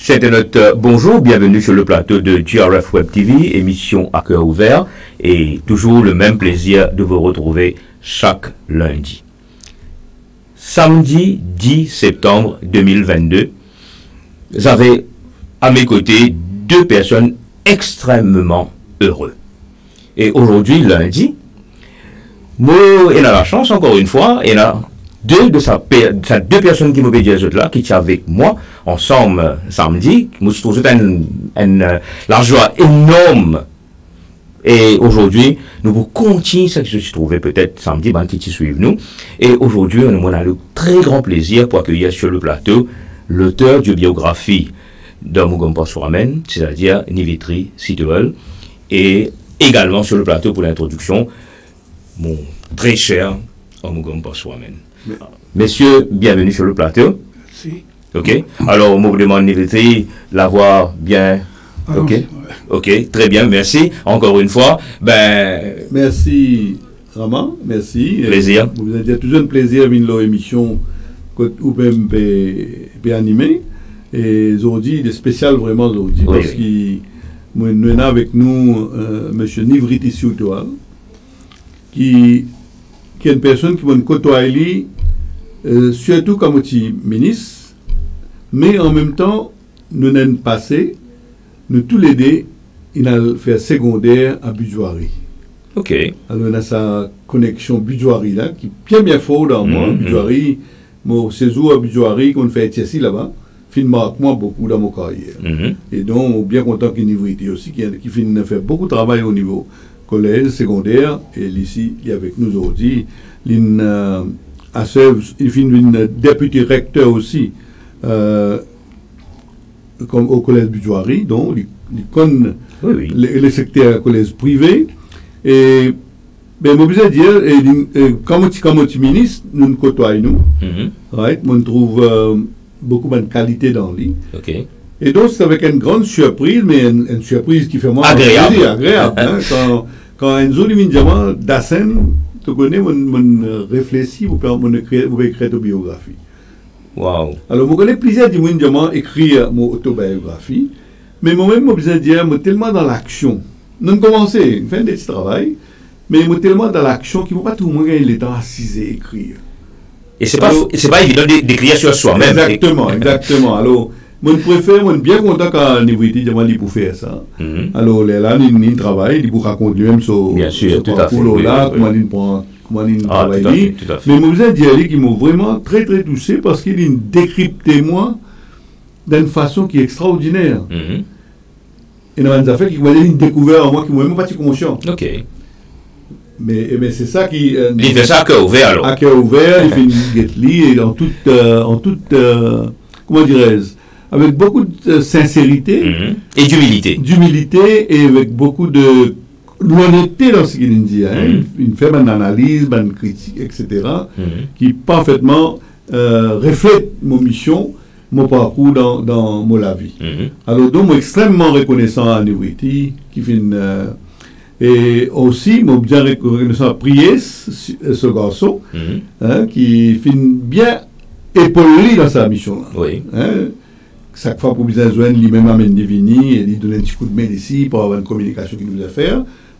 Chers internautes, bonjour, bienvenue sur le plateau de GRF Web TV, émission à cœur ouvert, et toujours le même plaisir de vous retrouver chaque lundi. Samedi 10 septembre 2022, j'avais à mes côtés deux personnes extrêmement heureuses. Et aujourd'hui, lundi, moi, il a la chance, encore une fois, il a deux personnes qui m'ont dit là, qui étaient avec moi, ensemble, samedi. Moi, je trouve la joie énorme. Et aujourd'hui, nous vous continuer ce que je trouvais peut-être samedi, qui suivent nous. Et aujourd'hui, on a le très grand plaisir pour accueillir sur le plateau l'auteur de biographie de Mugomba Swamen, c'est-à-dire Nivitri Sitewell, et également sur le plateau pour l'introduction, mon très cher Mugomba Swamen. Messieurs, bienvenue sur le plateau. Merci. Ok. Alors, on me demande Nivitri, l'avoir bien. Ok. Ok, très bien, merci. Encore une fois, merci Raman, merci. Plaisir. Vous avez toujours un plaisir de venir à l'émission que vous pouvez animer. Et aujourd'hui, il est spécial vraiment aujourd'hui, oui, parce qu'on a avec nous M. Nivitri Sitewell, qui est une personne qui m'a côtoyé, surtout comme ministre, mais en même temps, nous n'avons passé, nous tous les deux, il a fait secondaire à Budjouari. Ok. Alors, on a sa connexion Budjouari là, qui est bien fort dans moi. Budjouari, mon séjour à Budjouari, qu'on fait ici là-bas, marque moi beaucoup dans mon carrière. Et donc, bien content qu'il y ait aussi, qui fait beaucoup de travail au niveau collège, secondaire, et ici, il est avec nous aujourd'hui. Il fait une député recteur aussi, comme au collège Budjouari, donc il connaît le secteur collège privé. Et ben, je veux dire, comme ministre, nous nous côtoyons, right? On trouve beaucoup de qualité dans lui. Okay. Et donc, c'est avec une grande surprise, mais une surprise qui fait moi agréable. Hein, quand un joli diamant d'Assen, tu connais, on réfléchit, vous pouvez écrire ta biographie. Wow. Alors, je connais plusieurs diamants écrire mon autobiographie, mais moi-même, je veux dire, je suis tellement dans l'action. Nous avons commencé, fin de ce travail, mais je suis tellement dans l'action qu'il ne faut pas tout le monde gagner le temps assis et écrire. Et c'est pas évident d'écrire sur soi-même. Exactement, exactement. Alors, je préfère, je suis bien content quand Nivitri demande pour faire ça. Alors, là, il travaille, il peut raconter lui-même sur ce parcours-là, comment il prend. Mais je veux dire qu'il m'a vraiment très très touché parce qu'il décrypté moi d'une façon qui est extraordinaire. Et dans les affaires qui m'a découvert en moi qui m'a même pas de commotion. Ok. Mais c'est ça qui. Il fait ça à cœur ouvert alors. À cœur ouvert, il fait une guette-lit et en toute comment dirais-je, avec beaucoup de sincérité. Et d'humilité. D'humilité et avec beaucoup de l'honnêteté dans ce qu'il dit. Une fait une analyse, une critique, etc. Qui parfaitement reflète mon mission, mon parcours dans mon vie. Alors donc, je suis extrêmement reconnaissant à Nivitri qui fait une. Et aussi, je suis bien reconnaissant à prier ce garçon qui fait bien épaulé dans sa mission. Oui. Chaque fois pour bien joindre, lui-même amène des vignes et lui donne un petit coup de main ici pour avoir une communication qu'il nous a fait.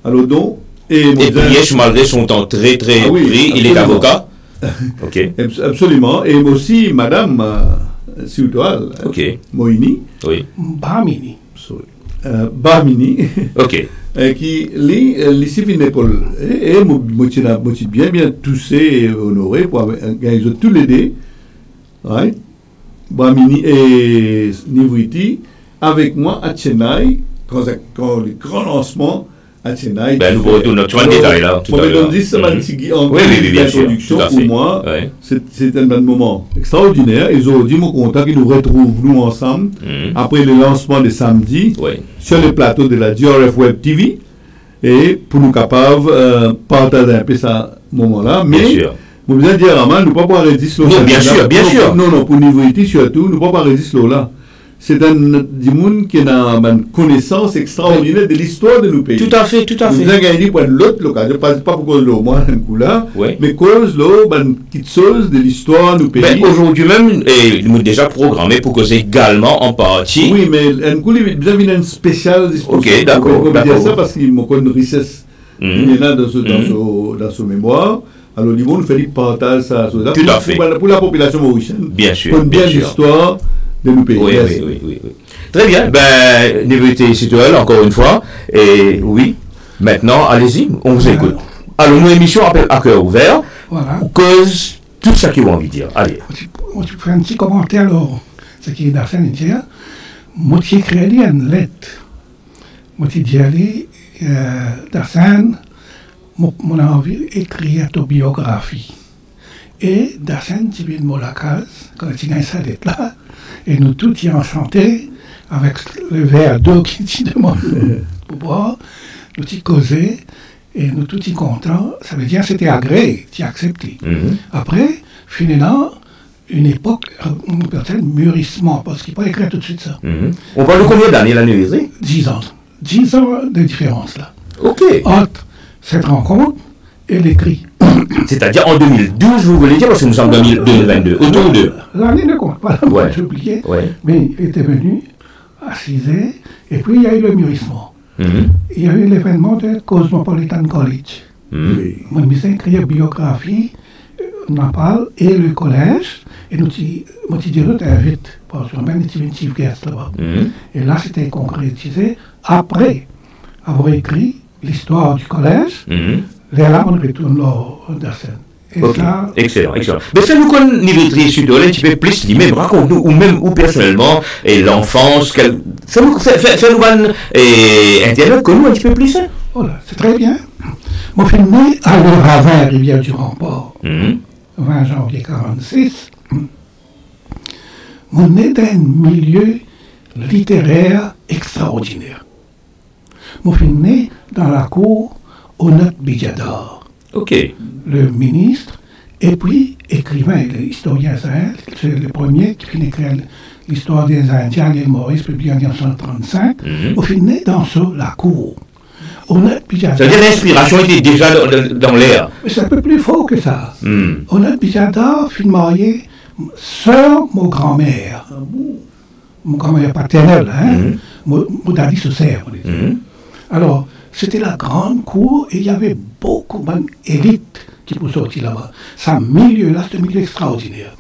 Alors donc, et Prièche, malgré son temps très très pris, il est avocat. Ok. Absolument. Et aussi, Madame Sitewell, Moini. Oui. Bamini. Bamini. Ok. Qui lit ici une épaule et moi bien touché et honoré pour gagner tous les deux, right? Bamini et Nivitri avec moi à Chennai quand le grand lancement à Chennai. Ben nous retournons sur le détail là. Pour me dire introduction pour moi, c'est un moment extraordinaire. Et aujourd'hui, mon content qu'ils nous retrouvent nous ensemble après le lancement de samedi sur le plateau de la GRF Web TV et pour nous capables partager un peu ce moment-là. Mais vous me dire, Raman, nous ne pouvons pas résister là. Non, bien sûr. Non, pour Nivitri surtout, nous ne pouvons pas résister là. c'est un monde qui a une connaissance extraordinaire de l'histoire de nos pays. Tout à fait. Nous avons gagné pour l'autre local. Je ne parle pas pour cause de moi, mais cause de petites choses de l'histoire de nos pays. Mais aujourd'hui même, nous avons déjà programmé pour causer également en partie. Oui, mais nous avons une spéciale disposition. Ok, d'accord. On peut dire ça parce qu'il y a une richesse qui est là dans ce mémoire. Alors, du coup, nous faisons partage ça. Tout à fait. Pour la population mauricienne. Bien sûr. Pour bien l'histoire de nos pays. Oui. Très bien. Ben, Névité Citoyen, encore une fois. Et oui, maintenant, allez-y, on vous écoute. Alors, nos émissions appellent à cœur ouvert. Voilà. Cause tout ça qu'ils ont envie de dire. Allez. On fait un petit commentaire, alors, ce qui est dans cette idée. Moi, j'ai créé une lettre. Moi, j'ai dit, Darsène, mon envie d'écrire ta biographie. Et Darsène, tu viens de Molacaz, quand tu as cette lettre-là, et nous tous y enchantés, avec le verre d'eau qui t'y demande pour boire, nous t'y causé, et nous tous y contents. Ça veut dire que c'était agréé, tu as accepté. Après, finalement, une époque, on appelle ça le mûrissement, parce qu'il ne faut pas écrire tout de suite ça. On parle de combien d'années l'anniversaire? 10 ans. 10 ans de différence là. Ok. Entre cette rencontre et l'écrit. C'est-à-dire en 2012, vous voulez dire, parce que nous sommes en 2022, autour de... L'année ne compte pas, j'ai oublié. Mais il était venu, assisé, et puis il y a eu le mûrissement. Il y a eu l'événement de Cosmopolitan College. Mon médecin écrit une biographie, Napal et le collège, et nous t'invite, parce qu'on a même été chief guest là-bas. Et là, c'était concrétisé après avoir écrit l'histoire du collège. Là, on retourne dans scène. Okay. Excellent. Mais fais-nous qu'on Névité Citoyen un petit peu plus, lui-même, raconte-nous, ou même, ou personnellement, et l'enfance, fais-nous Internet, connu un petit peu plus. Voilà, c'est très bien. Moi, je suis né à Le Ravin, Rivière du Remport, 20 janvier 1946. Mon né dans un milieu littéraire extraordinaire. Moi, je suis né dans la cour Honnête Bijador. Ok. Le ministre, et puis écrivain, l'historien Sahel, c'est le premier qui finit d'écrire l'histoire des Indiens, l'île Maurice, publié en 1935. Moi, je suis né dans la cour. Honnête Bijador. C'est-à-dire l'inspiration était déjà dans l'air. Mais c'est un peu plus fort que ça. Honnête Bijador fut marié sœur mon grand-mère. Mon grand-mère paternelle, mon daddy se sert. Alors, c'était la grande cour et il y avait beaucoup d'élites qui pouvaient sortir là-bas. Ce milieu-là, c'est un milieu extraordinaire.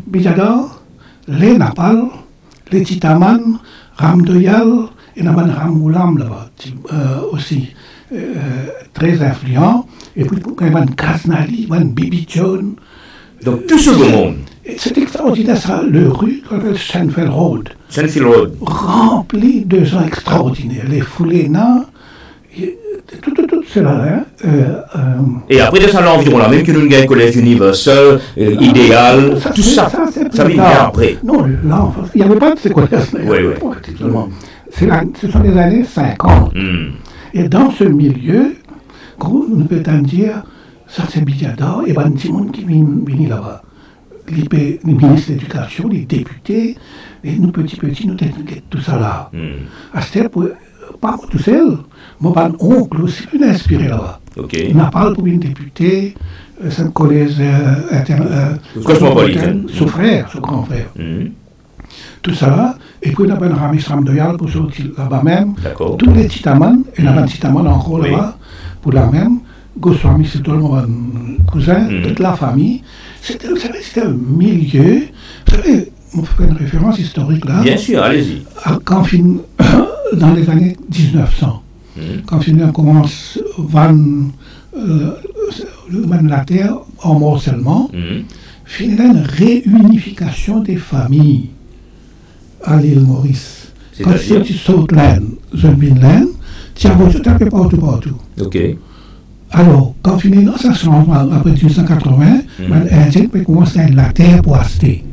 Bijador, les Napal, les Titaman, Ramdoyal et Naban Ramoulam là-bas aussi. Très influents. Et puis, Naban Kaznali, Naban Bibi John. Donc, tout ce beau monde. C'est extraordinaire, ça, le rue qu'on appelle Seinfeld Road. Seinfeld Road. Rempli de gens extraordinaires. Les Foulénas, tout cela. Et après de ça, l'environ là, même que nous avons un collège universel, idéal, tout ça, ça vient après. Non, là, il n'y avait pas de ces collèges. Ce sont les années 50. Et dans ce milieu, nous peut-on dire, ça c'est Bijador, et ben, c'est monde qui vient là-bas. Les ministres de l'éducation, les députés, et nous petits, nous tout ça là. À cette époque, pas tout seul, mon oncle aussi est inspiré là-bas. Il n'a pas pour une députée, c'est un collège cosmopolitain, son frère, son grand frère. Tout ça là, et puis on a un Ramis Ramdoyal pour sortir là-bas même. Tous les Titaman, et on a un Titaman encore là-bas, pour la même. Goswami, c'est tout mon cousin, toute la famille. C'était un milieu. Vous savez, on fait une référence historique là. Bien sûr, allez-y. Quand dans les années 1900, quand on commence la terre en morcellement, finalement une réunification des familles à l'île Maurice. Quand tu sautes l'Inde, Zunbinland, tu as tout un peu partout. Ok. Alors, quand finalement ça change après 1980, l'Indien peut commencer à la terre pour acheter.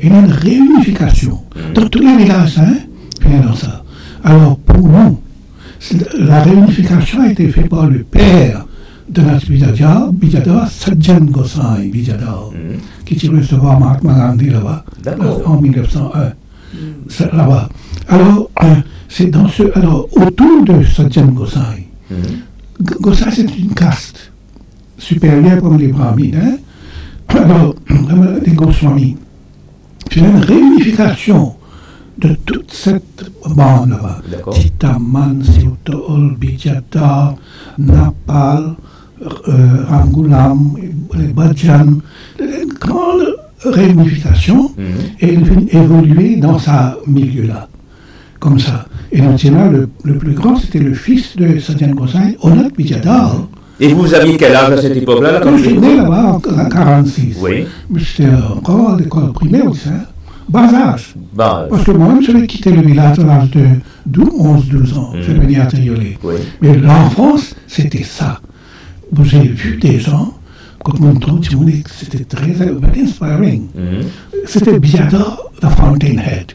Il y a une réunification. Dans tous les villages, finalement ça. Alors, pour nous, la réunification a été faite par le père de notre Bijador, Sadjan Gosai Bijador, qui s'est recevoir Mahatma Gandhi là-bas, en 1901. là-bas. Alors, c'est dans ce. Alors, autour de Satyen Gosai, Gosai, c'est une caste supérieure comme les Brahmines. Hein? Alors, les Goswamis, c'est une réunification de toute cette bande là-bas. Titaman, Siutol, Bijata, Napal, Rangulam, les Bhajan, une grande réunification, et il vient évoluer dans ce milieu-là, comme ça. Et le plus grand, c'était le fils de Satyen Gosai, Onat Bijata. Et vous aviez quel âge à cette époque-là? Quand je suis né là-bas en 1946, oui. J'étais encore à l'école primaire aussi, hein. Bas âge. Parce que moi-même, j'avais quitté le village à l'âge de 11-12 ans. Je venais à Tayolé. Oui. Mais l'enfance, c'était ça. J'ai vu des gens, comme mon trouve, c'était très inspiring. C'était Biada, the Fountainhead.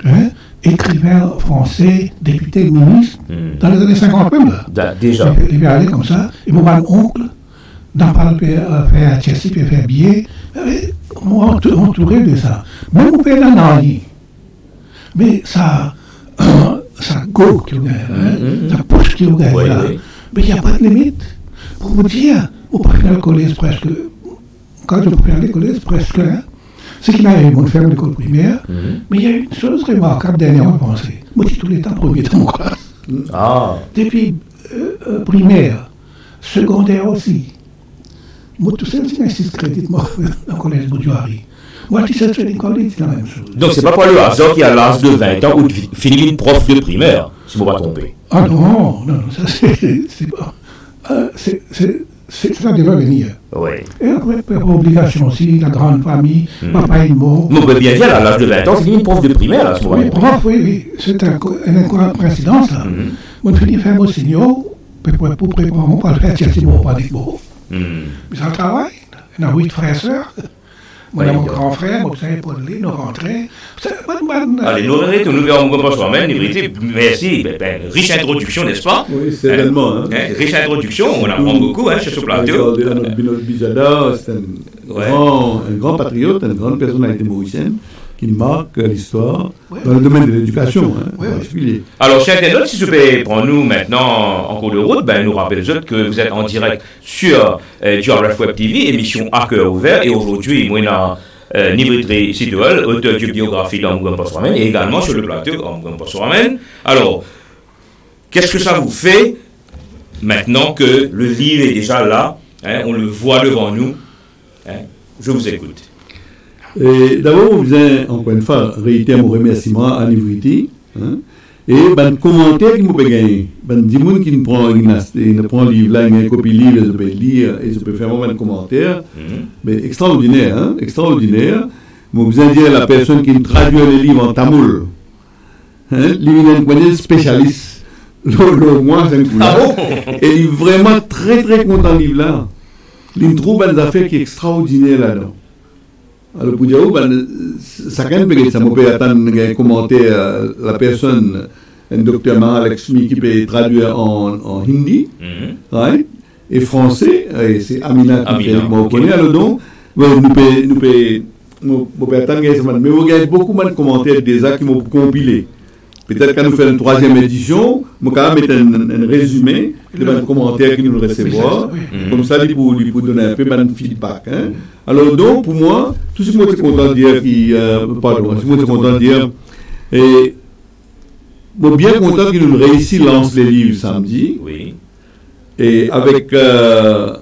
Hein? Écrivain français, député, ministre, dans les années 50 même. Là. Déjà. Il est allé comme ça. Et mon oncle, dans le faire Chelsea, puis faire billet, entouré de ça. Même au père d'Anani. Mais ça go qu'il y a, ça pousse qu'il y a là. Mais il n'y a pas de limite. Pour vous dire, au premier collège presque, quand je préparais le collège presque, hein, c'est qu'il a eu mon faire l'école primaire, mais il y a une chose remarquable dernièrement pensée. Moi, j'ai tous les temps premier dans mon classe. Depuis primaire, secondaire aussi. Moi, tout ça, c'est un 6 crédits dans le collège Boudjouari. Moi, tu sais, c'est la même chose. Donc, c'est pas pour le hasard qu'il y a l'âge de 20 ans où tu finis une prof de primaire, si je ne me pas tromper. Ah non, ça c'est pas. Ça devrait venir. Oui. Et après, pour obligation aussi, la grande famille, papa est mort. Mais on peut bien dire, à l'âge de 20 ans, c'est une prof de primaire à ce moment-là. Oui, prof, oui. C'est une coïncidence, là. Moi, je finis faire mon signal, pour préparer mon pas le faire, c'est bon, pas des mots. Mais ça travaille. Il y a 8 frères et sœurs. Moi, mon grand frère, mon frère Paul Lee, nous rentrons. Allez, nous arrêtons, nous verrons comment soi-même, merci, riche introduction, n'est-ce pas? Oui, certainement. Riche introduction, on apprend beaucoup sur ce plateau. Bijada, c'est un grand patriote, une grande personnalité mauricienne qui marque l'histoire dans le domaine de l'éducation, en particulier. Alors, chers internautes, si je peux prendre nous maintenant en cours de route, nous rappelons que vous êtes en direct sur GRF Web TV, émission à cœur ouvert, et aujourd'hui, moi, Nivritri Sidouel, auteur de biographie dans Mougamba Soramen, et également sur le plateau en Mougamba Soramen. Alors, qu'est-ce que ça vous fait maintenant que le livre est déjà là, on le voit devant nous? Je vous écoute. D'abord, vous avez encore une fois réitéré mon remerciement à Nivritri. Et ben commentaire qui m'ont gagné, ben des gens qui prend le livre là, une copie livre, je peux lire et je peux faire un commentaire, mais extraordinaire, extraordinaire. Moi, vous allez dire la personne qui traduit les livres en tamoul, lui il est un spécialiste, le moi c'est un coup et il est vraiment très très content du livre là. Il trouve des affaires qui sont extraordinaires là-dedans. Alors pour dire, ça quand même, ça me peut attendre un commentaire, la personne, un docteur Mahalakshmi qui peut traduire en hindi, right? Et français, et c'est Amina qui fait mon connaît, alors donc, nous peut attendre, mais vous avez beaucoup de commentaires déjà qui m'ont compilé. Peut-être quand nous faisons une 3e édition, nous allons mettre un résumé de commentaires que nous recevoir, comme ça, pour donner un peu de feedback. Alors donc, pour moi, tout ce que je suis content de dire, et je suis bien content que nous réussissions à lancer les livres samedi, et avec la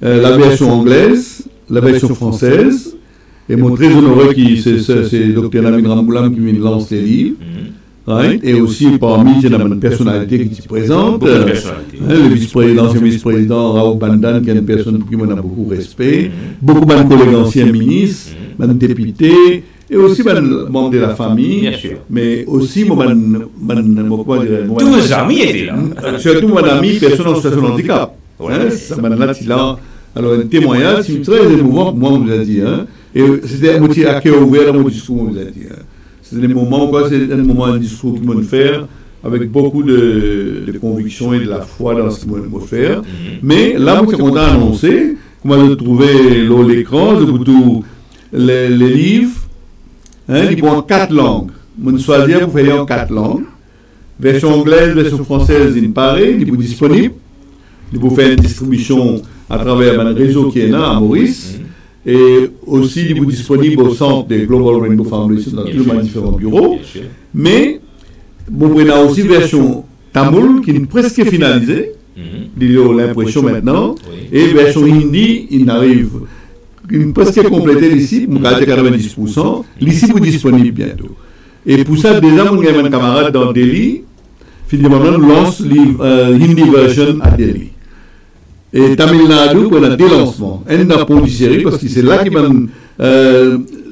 version anglaise, la version française, et mon très honoré qui c'est Dr Namin Ramboulam qui vient de lancer les livres. Et aussi parmi il y a une personnalité qui se présente, l'ancien vice-président Raoul Bandan, qui est une personne qui m'en a beaucoup respect, beaucoup de collègues anciens ministres, de députés, et aussi membres de la famille, mais aussi tous les amis étaient là. Surtout mon ami, personne en situation de handicap. Alors un témoignage très émouvant pour moi, on vous a dit. Et c'était un motif à cœur ouvert dans mon discours, on vous a dit. C'est un moment de discours qu'ils vont faire avec beaucoup de conviction et de la foi dans ce qu'ils vont faire. Mais là, moi, c'est qu'on a annoncé, comment je trouvais l'écran, je vous les livres, il prend 4 langues. Mon choisir pour faire en 4 langues. Version anglaise, version française, il paraît, il est disponible. Il peut faire une distribution à travers un réseau qui est là à Maurice. Et aussi, il est disponible au centre des Global Rainbow Foundation dans tous les différents bureaux. Mais, bon, on a aussi une version tamoul qui est presque finalisée. Il a l'impression maintenant. Et version hindi, il arrive presque complétée ici, pour 90%. L'ici, vous disponible bientôt. Et pour ça, déjà, mon camarade dans Delhi, finalement, lance Hindi version à Delhi. Et Tamil Nadu, on a des lancements. Un dans Pondichéry, parce que c'est là qu'il va.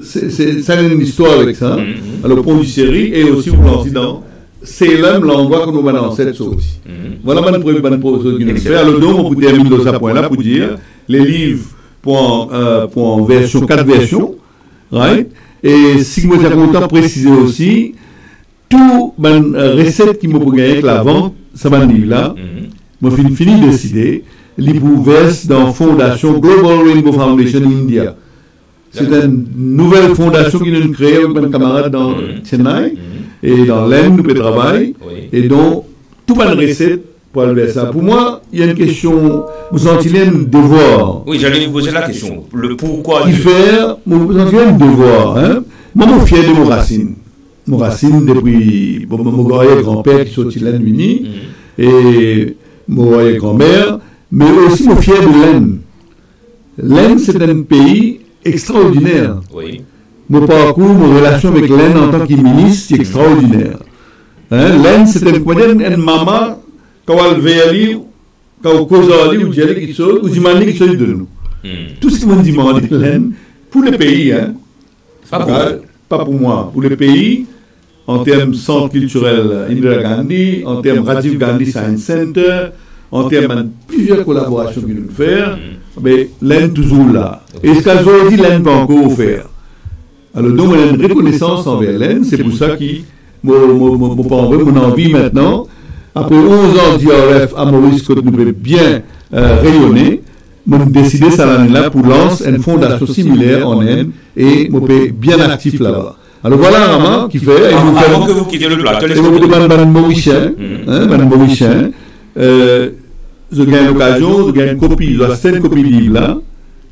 C'est une histoire avec ça. Alors, Pondichéry, et aussi, on lance dans Salem, l'endroit que nous va dans cette chose. Voilà ma proposition qu'il nous fait. Alors, donc, on peut terminer de ce point-là pour dire les livres pour version, 4 versions. Right? Et si vous êtes content de préciser aussi, tout recette qui m'a gagné avec la vente, ça va dire là, moi fini de décider, l'hypoverse dans Fondation Global Rainbow Foundation India. C'est une nouvelle fondation qui nous crée avec mes camarades dans Chennai et dans l'Inde, nous travaillons, et donc tout ma recette pour aller vers ça. Pour moi, il y a une question, vous sentez un devoir. Oui, j'allais vous poser la question. Le pourquoi. Qui faire, vous sentez un devoir. Hein? Moi, je suis fier de mon racine. Mon racine depuis mon grand-père qui sortit l'Inde unie, et mon grand-mère, mais aussi mon fier de l'Inde. L'Inde, c'est un pays extraordinaire. Oui. Mon parcours, mon relation avec l'Inde en tant que ministre, c'est extraordinaire. Hein? L'Inde, c'est une maman. Quand on veut aller, quand on cause aller, ou dire quelque chose, ou demander quelque chose de nous. Tout ce que vous demandez, pour le pays, hein, pas pour moi, pour le pays, en termes centre culturel Indira Gandhi, en termes Rajiv Gandhi Science Center, en termes de plusieurs collaborations qu'il nous faire, mais l'Inde toujours là. Et ce qu'aujourd'hui l'Inde peut encore faire. Alors donc, on a une reconnaissance envers l'Inde, c'est pour ça que mon envie maintenant, après 11 ans d'IRF à Maurice, que nous devons bien rayonner, nous avons décidé ça l'année-là pour lancer une fondation similaire en Inde et nous sommes bien actifs là-bas. Alors voilà un moment qui fait. Avant que vous quittez le plateau, et vous demandez Mme Mauricien, je gagne l'occasion, je gagne une copie, je dois une copie de livre là,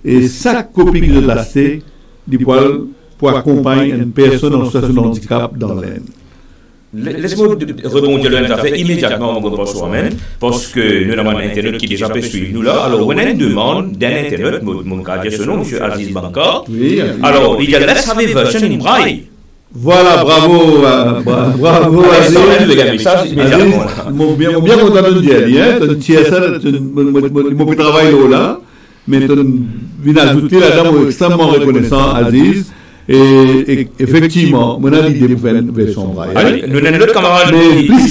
et chaque copie que je dois acheter, pour accompagner une personne en situation de handicap dans l'Inde. Laisse-moi rebondir là immédiatement mon groupe soi-même parce que nous avons un internet qui déjà peut suivre nous là. Alors on a une demande d'un internet, mon cas de ce nom, M. Aziz Bankar. Oui. Alors il y a Let's Have a Version in Braille. Voilà, bravo Aziz. Le gars message immédiatement. Bien content de dire, tu as ça, mon travail là, mais tu viens ajouter là-dedans, extrêmement reconnaissant Aziz. Et effectivement, on a l'idée pour faire une version braille. Nous avons l'autre camarade. Mais plus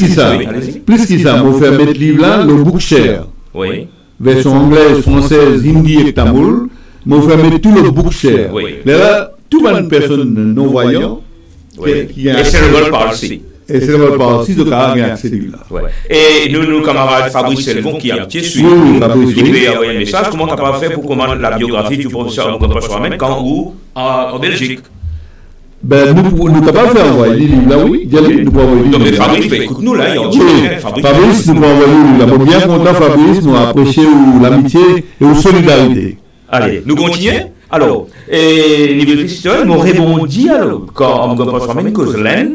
que ça, on fait mettre livre là, le Bookshare. Oui. Version anglaise, française, hindi et tamoul. Mais on fait mettre tout le Bookshare. Oui. Là, toute une personne non-voyante qui a. Et c'est le par aussi. Et c'est le par aussi de caractère à ces livres là. Et nos camarades Fabrice Selvon qui a pied sur qui peut envoyer un message. Comment tu as fait pour commander la biographie du professeur Moukamba Chouamène quand ou en Belgique? Ben, nous ne pouvons pas faire envoyer les livres là, oui. Nous pouvons envoyer les livres. Donc, Fabrice, écoute-nous là, il y a Fabrice, nous pouvons envoyer les livres là. Bien content, Fabrice, nous apprécions l'amitié et la solidarité. Allez, nous continuons. Alors, niveau Christian, nous répondons alors, quand on va se cause l'Inde,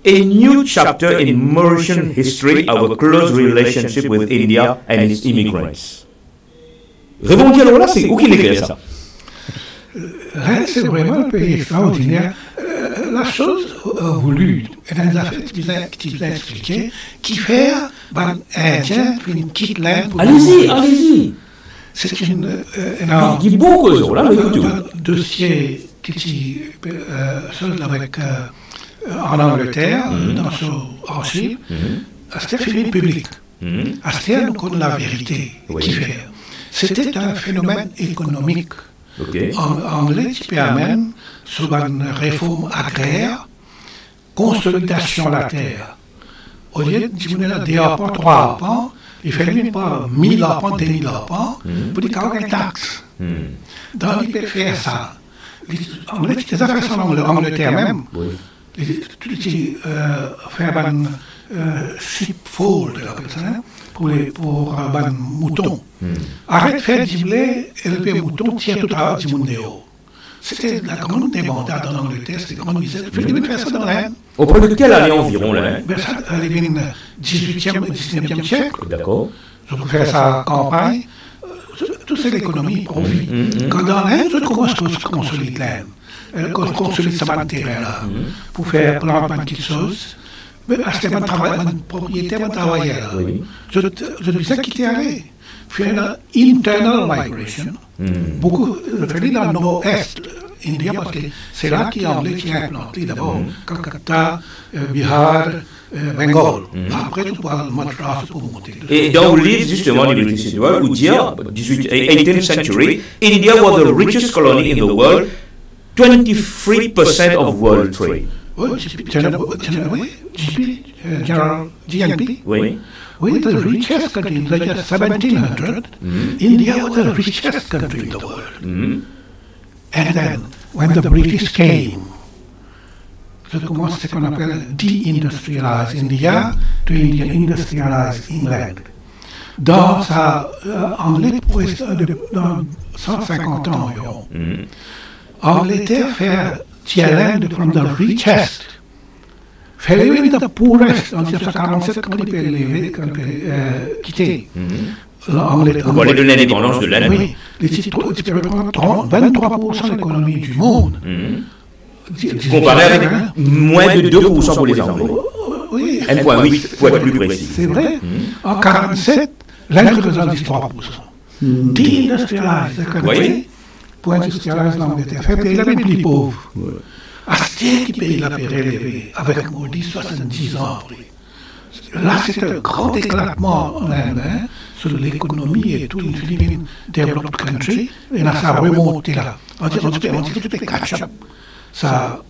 a new chapter in Mauritian history, our close relationship with India and its immigrants. Répondons alors là, c'est où qu'il écrit ça? C'est vraiment un pays extraordinaire. La chose voulue, qui l'a expliqué, qui fait un Indien qui quitte l'Inde. Allez-y. C'est une. Il y a beaucoup de choses là, un dossier qui seul avec en Angleterre, dans son archive, c'était fini public. C'était nous connaissons la vérité qui fait. C'était un phénomène économique. En anglais, qui permet, sous une réforme agraire, consolidation de la terre. Au lieu de diminuer des arpents, 3 arpents, il fait même pas 1000 arpents, 2000 arpents, pour dire qu'il y a une taxe. Donc, il peut faire ça. les affaires en Angleterre même. Oui. Tout est faire un sheepfold, pour un mouton. Arrête de faire du lait, élever mouton, tire tout à l'heure du monde. C'était la grande débandade en Angleterre, c'était la grande misère. Je devais faire ça dans l'Inde. Au point de quelle année environ, là? Ça arrivait au 18e et 19e siècle. D'accord. Je peux faire ça en campagne. Tout c'est l'économie pour vie. Quand dans l'Inde, je commence à consolider l'Inde. Elle consolide sa matériel-là pour faire plein de petites choses. Mais c'était mon travail, mon propriétaire, mon travailleur. Je disais qu'il était allé faire une internal migration. Beaucoup, je dans le nord-est indien, parce que c'est là qu'il y a anglais qui a implanté d'abord. Calcutta, Bihar, Bengale. Après, tu parles de Madras pour monter. Et dans le livre, justement, du British Edward, où dit, 18th century, India was the richest colony in the world, 23% of world trade. GNP? Oui. Oui, the richest country in the year 1700, India was the richest country in the world. And then, when the British came, ça commence ce qu'on appelle de-industrialize India to industrialize England. Dans ça, dans 150 ans environ, Angleterre fait Thailand from the richest. Fait lever the poorest en 1947 quand il peut quitter l'Angleterre. Pour aller de l'indépendance de l'Inde. Oui, tu peux prendre 23% de l'économie du monde. Comparé avec moins de 2% pour les Anglais. Oui. 1,8 pour être plus précis. C'est vrai. En 1947, l'Inde représente 3%. Deindustrialize the country pour industrialiser l'Angleterre. Fait payer les plus pauvres. Astier qui paye la paix élevée avec Modi 70 ans. Là, c'est un grand éclatement en Inde sur l'économie et tout. Une Philippine developed country. Et là, ça a remonté là. On dit que tout est catch-up. Ça,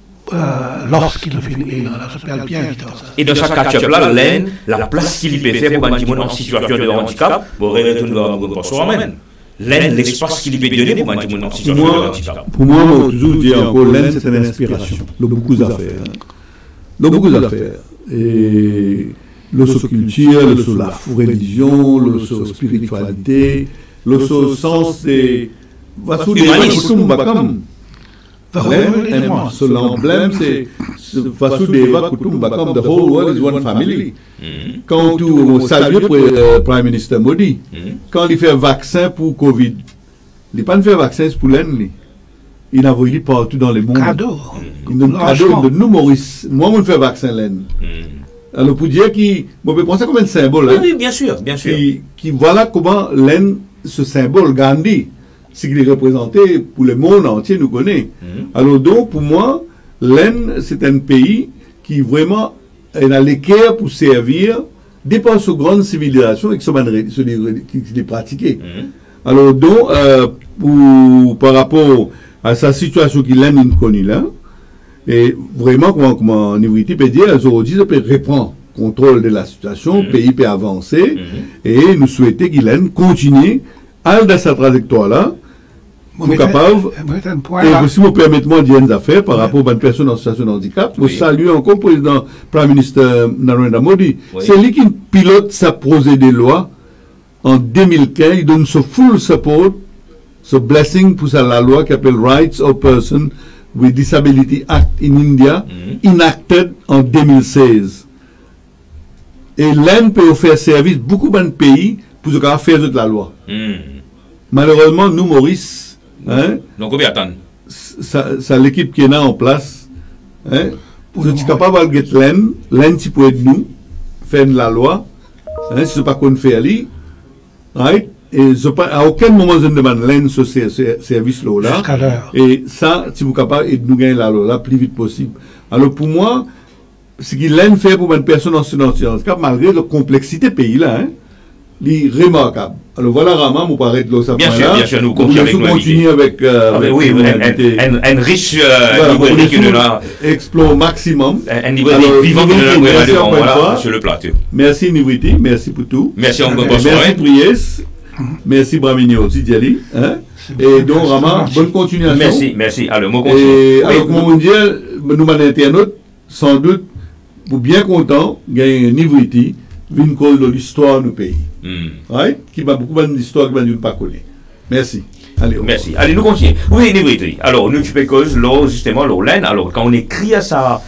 lorsqu'il a fini, ça s'appelle bien vite. Et dans sa catch-up-là, l'Inde, la place qu'il peut faire pour un petit monde en situation de handicap, pour retourner vers un soi-même. L'Inde, l'espace qu'il peut donner pour un petit monde en situation de handicap. Pour moi, je toujours dis encore, l'Inde, c'est une inspiration. Il y a beaucoup d'affaires. Il y a beaucoup d'affaires. Et le culture, la religion, la spiritualité, le sens des... So l'emblème, c'est Vasudeva Kutumbakam, the whole world is one family. Quand tu salues pour le Prime Minister Modi, quand il fait vaccin pour Covid, il n'a pas fait vaccin pour l'Inde. Il a envoyé partout dans le monde. Cadeau. Il a un cadeau de nous, Maurice. Moi, je fais vaccin l'Inde. Alors, pour dire qu'il. On peut penser comme un symbole. Oui, bien sûr, bien sûr. Qui voilà comment l'Inde, ce symbole, Gandhi, ce qu'il est représenté pour le monde entier, nous connaît. Alors, donc, pour moi, l'Inde, c'est un pays qui vraiment est à l'équerre pour servir, dépense aux grandes civilisations et qui les pratiquées. Alors, donc, par rapport à sa situation qu'il a connue là, et vraiment, comment Nivriti peut dire, aujourd'hui, ça peut reprendre contrôle de la situation, le pays peut avancer, et nous souhaitons qu'il continue à dans sa trajectoire-là, pour capable, et si vous permettez-moi de dire une affaire par rapport à une personne en situation de handicap, vous saluez encore le président, Prime Minister Narendra Modi. C'est lui qui pilote sa projet de loi en 2015, il donne ce full support, ce blessing pour la loi qui s'appelle Rights of Person with Disability Act in India, enacted en 2016. Et l'Inde peut offrir service beaucoup de pays pour faire la loi. Malheureusement, nous, Maurice, donc, on va attendre. Ça l'équipe qui est là en place, je suis capable de faire l'Inde qui peut être nous, faire la loi, si ce n'est pas qu'on fait aller, right? Et à aucun moment je ne demande l'Inde ce service-là. Et ça, si vous êtes capable de nous gagner la loi, plus vite possible. Alors pour moi, ce que l'Inde fait pour une personne en situation de handicap, malgré la complexité du pays-là, est remarquable. Alors voilà, Rama, vous paraît de l'eau. Bien sûr, nous continuons avec un riche librairie que nous avons. Explore maximum. Un librairie vivant que nous avons sur le plateau. Merci Nivriti, merci pour tout. Merci encore pour Merci Priès. Merci Bramigno, Sidiali. Et donc, Rama, bonne continuation. Merci. Alors, moi, continue. Et alors, comment on dit, nous, les internautes, sans doute, pour bien content, gagner un niveau ici, une cause de l'histoire du pays. Right? Qui va beaucoup d'histoire qui va nous pas connaître. Merci. Allez, merci. Allez, nous continuons. Oui, Nivritri. Alors, nous, tu peux cause, justement, l'Orlaine. Alors, quand on écrit à ça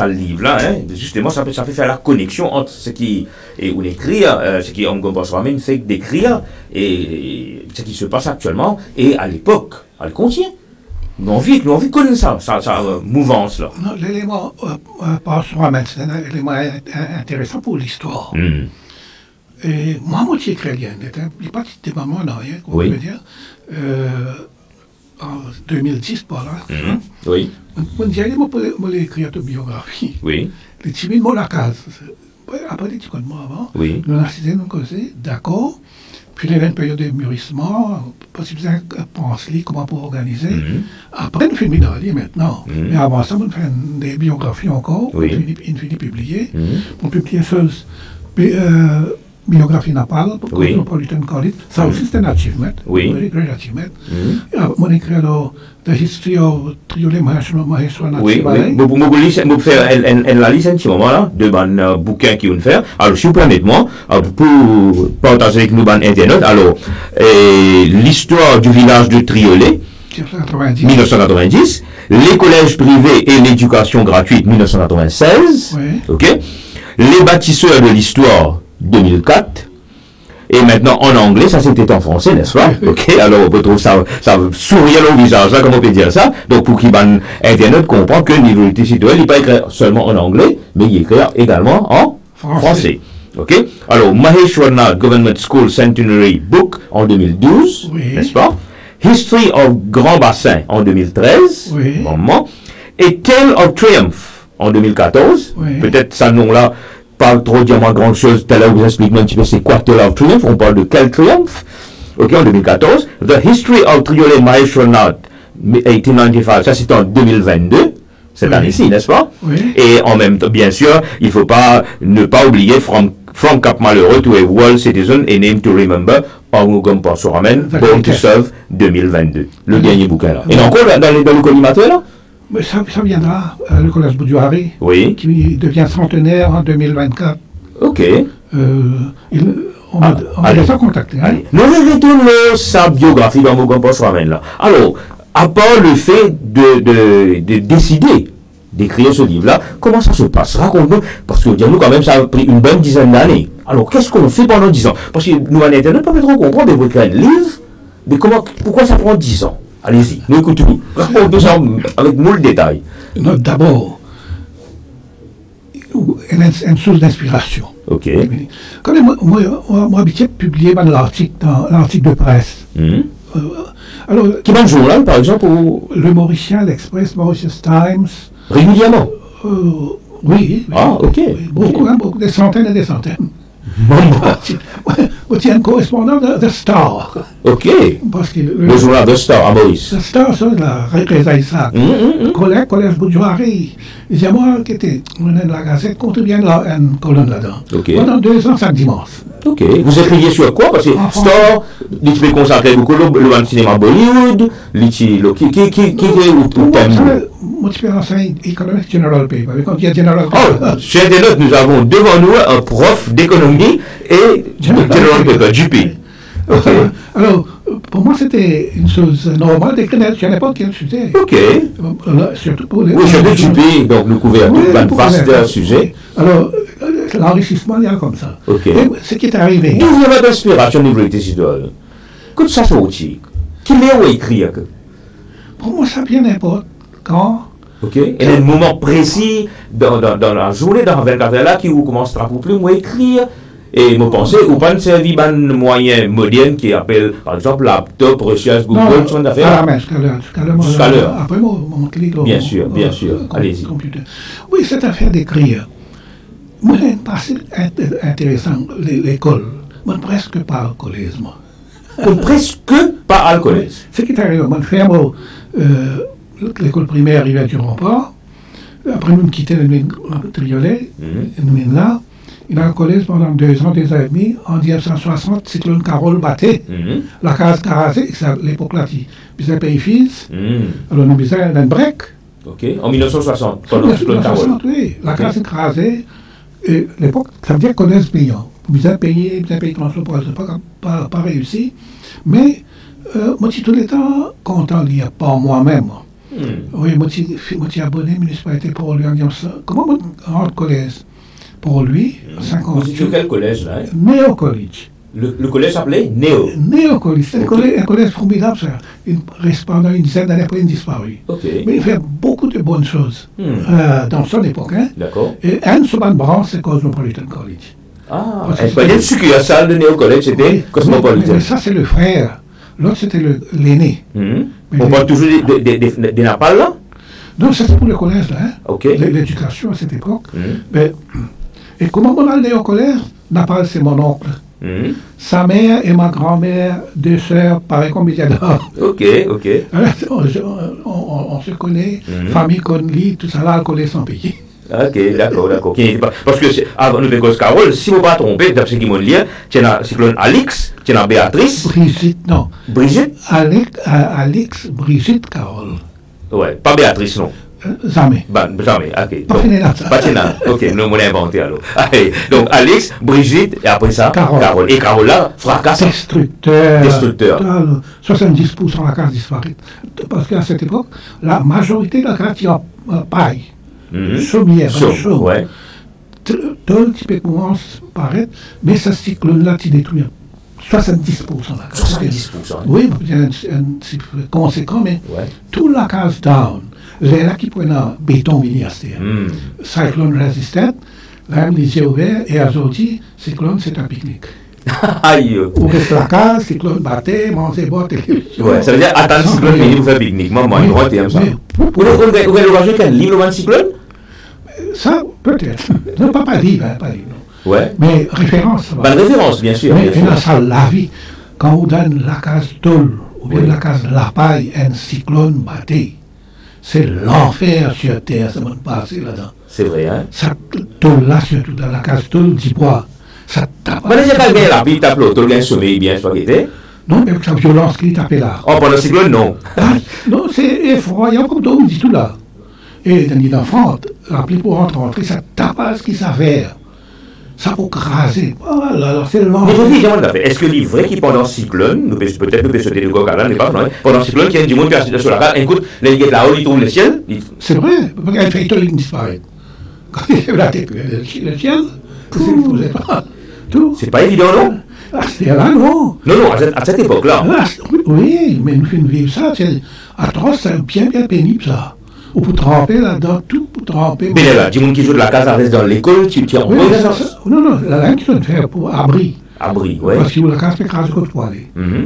livre-là, hein, justement, ça peut faire la connexion entre ce qui est, on écrit, ce qui est en Gompas-Ramen, fait d'écrire, et ce qui se passe actuellement, et à l'époque, elle contient. Nous avons envie de connaître ça mouvance-là. Non, l'élément Gompas-Ramen, c'est un élément intéressant pour l'histoire. Et moi, moitié chrétien, il n'y a pas de moment dans rien, qu'on peut dire. En 2010, par là. Oui. Moi, j'ai écrit autobiographie. Oui. Les Tibines, moi, la case. Après, les petits mois avant. Oui. Nous avons décidé de causer, d'accord. Puis, il y a une période de mûrissement, possible de penser comment pour organiser. Après, nous finissons d'aller maintenant. Mais avant ça, nous faisons des biographies encore. Oui. Nous finissons publier. On publie des choses. Biographie Napal, pour Cosmopolitan College. Ça aussi, c'est un achievement. Oui. Very great achievement. Moi, écrit The History of Triolet Maheshwara. Oui, vous faire la liste à ce moment-là, de ban bouquins qui vont faire. Alors, si vous permettez-moi, pour partager avec nous, ban Internet, alors, l'histoire du village de Triolet, 1990, les collèges privés et l'éducation gratuite, 1996, ok, les bâtisseurs de l'histoire, 2004, et maintenant en anglais, ça c'était en français, n'est-ce pas? Ok, alors on peut trouver ça sourire au visage, là, comment on peut dire ça? Donc pour qui ban Internet comprend que niveau citoyen, il n'est pas écrit seulement en anglais, mais il écrit également en français. Ok, alors Maheshwara Government School Centenary Book en 2012, n'est-ce pas? History of Grand Bassin en 2013, moment, et Tale of Triumph en 2014, peut-être ça nom-là pas trop dire moi grande chose, tout à l'heure vous expliquez un petit peu c'est quoi Tale of Triumph, on parle de quel triomphe, ok, en 2014, The History of Triolet Maheshwara 1895, ça c'est en 2022, cette année-ci, n'est-ce pas? Et en même temps, bien sûr, il ne faut ne pas oublier From Cap Malheureux to a World Citizen and Name to Remember, en Gompas-Ramen, Born to Serve 2022, le dernier bouquin là. Et encore dans le collimateur là? Mais ça viendra, le collège Boudiouari, qui devient centenaire en 2024. Ok. On a déjà contacté. Nous retournons sa biographie dans mon Gompas-Ramen là. Alors, à part le fait de décider d'écrire ce livre-là, comment ça se passe? Raconte-nous, parce que nous quand même, ça a pris une bonne dizaine d'années. Alors, qu'est-ce qu'on fait pendant 10 ans? Parce que nous, en Internet, on ne peut pas trop comprendre de votre livre, mais pourquoi ça prend 10 ans? Allez-y, nous écoutons. Raconte-nous ça avec moult de détails. D'abord, une source d'inspiration. Ok. Quand même, moi, habitué de publier l'article de presse. Alors, qui va le journal, par exemple, ou... Le Mauricien, l'Express, Mauritius Times. Régulièrement? Oui. Ah, ok. Beaucoup, des centaines et des centaines. C'est un correspondant de The Star. Ok. Parce que le journal The Star à Maurice. The Star, ça, la Rézaïsa. Collège Boudiouari. Il dit à moi, qui était la Gazette, contribuait à une colonne là-dedans. Pendant 2 ans, chaque dimanche. Ok. Vous écriviez sur quoi? Parce que Star, il peut consacrer beaucoup le cinéma Bollywood, qui est au thème. Moi, je enseigne Economic General Paper. Quand il y a General Paper. Chez Deloitte, nous avons devant nous un prof d'économie et General Paper, JP. Alors, pour moi, c'était une chose normale d'écrire sur n'importe quel sujet. Ok. Surtout pour les... Oui, sur le JP, donc nous couvrons un vaste sujet. Alors, l'enrichissement, il y a comme ça. Ok. Et ce qui est arrivé... D'où vient votre inspiration niveau citoyen? Que ça soit aussi. Qui est écrire? Pour moi, ça vient n'importe quand. Ok. Et il y a un moment précis dans la journée, dans 24 heures là, qui vous commence à plus moi écrire. Et vous pensez, ou pas une service un moyen moderne qui appelle, par exemple, laptop, recherche, Google, ce qu'on a fait? Jusqu'à l'heure. Après, mon clic. Bien sûr. Allez-y. Oui, cette affaire d'écrire. Moi, j'ai une partie intéressante, l'école. Moi, presque pas alcoolisme. Presque pas alcoolisme. Ce qui est arrivé, moi, je fais l'école primaire arrivait à Durand-Port. Après, nous quittons le Triolet, nous sommes là. Il a collé pendant 2 ans, 2 ans et demi. En 1960, cyclone Carole battait. La case carasée, c'est à l'époque là, puis pays fils. Alors, nous avons un break. Ok, en 1960, pendant le cyclone Carole. Oui, la case écrasée. Et l'époque, ça veut dire qu'on est payant. Vous avez payé transport, pas réussi. Mais, moi, je suis tout le temps content de lire, pas moi-même. Oui, moi, je suis abonné à la municipalité pour lui en disant ça. Comment on rentre collège pour lui, 50. Vous étiez quel collège là? Néo College. Le collège s'appelait Néo. Néo College. C'est un collège formidable, ça. Il reste pendant une dizaine d'années après, il disparu. Okay. Mais il fait beaucoup de bonnes choses dans son époque. Hein. D'accord. Et un seconde branche, c'est Cosmopolitan College. Ah, une succursale de Néo College, c'était Cosmopolitan. Mais ça, c'est le frère. L'autre, c'était l'aîné. On parle toujours des Napal là? Non, ça c'est pour le collège, là. Hein? Okay. L'éducation à cette époque. Mais, et comment on a allé au collège? Napal, c'est mon oncle. Sa mère et ma grand-mère, 2 sœurs, pareil comme Bitiador. Ok. Alors, on se connaît, famille Conley, tout ça là, on connaît son pays. Ok, d'accord. Parce que avant nous de Carole, si vous ne pas trompez, d'après ce qu'ils m'ont dit, tu as cyclone Alix, tu as Béatrice. Brigitte, non. Brigitte? Alix, Brigitte, Carole. Ouais, pas Béatrice, non. Jamais. Jamais, ok. Pas fini là, ça. Pas fini là, ok, nous on a inventé alors. Allez, donc Alix, Brigitte, et après ça, Carole. Et Carole là, fracasse. Destructeur. 70% de la case disparaît. Parce qu'à cette époque, la majorité de la case, il y a paille. Chaumière, chaud. Ouais. Tout le petit peu commence à paraître, mais ce cyclone-là, tu détruit 70% de la case. 70%. Oui, c'est un conséquent, mais toute la case down. Les là qui prennent un béton miniaster. Cyclone résistant, là, les yeux ouverts, et aujourd'hui, cyclone, c'est un pique-nique. Aïe. Ou reste la case, cyclone battait, manger, boire, télévision. Ouais, ça veut dire attendre le cyclone venir pour faire pique-nique. Moi, il droit et ça. Vous avez l'occasion qu'un livre le cyclone? Ça, peut-être. Non, pas livre, pas livre. Ouais. Mais référence. Bah, référence, bien sûr. Mais dans ça, la vie, quand on donne la case tôle, ou bien la case la paille, un cyclone batté, c'est l'enfer sur terre, ça m'a passé là-dedans. C'est vrai, hein? Ça tôle là, surtout dans la case tôle, du bois, ça tape. Mais il n'y a pas bien la vie, tape l'autre, il y a un sommeil bien, je crois qu'il était. Non, mais avec sa violence qui tape là. Oh, pendant le cyclone, non. Non, c'est effroyable comme tout, dit tout là. Et dans les enfants, rappelez pour rentrer, ça tape ce qui s'avère. Ça pour craser. Alors, c'est l'enfer. Est-ce que les vrais qui pendant le cyclone, peut-être nous peut sauter de coq à l'âne, pas pendant le cyclone, qui a du monde qui est sur la carte, écoute, les gars là-haut, ils trouvent le ciel. C'est vrai, parce qu'elle fait tout, il disparaît. Quand il fait la tête, le ciel, tout. C'est pas évident, non? C'est là, non. Non, à cette époque-là. Oui, mais nous vivre ça, c'est atroce, c'est bien pénible, ça. Ou pour tremper là-dedans, tout pour tremper. Mais là, du monde qui joue de la case reste dans l'école, tu tiens. Non, la laine qui doit faire pour abri. Abri, oui. Parce que la case fait craser comme toi.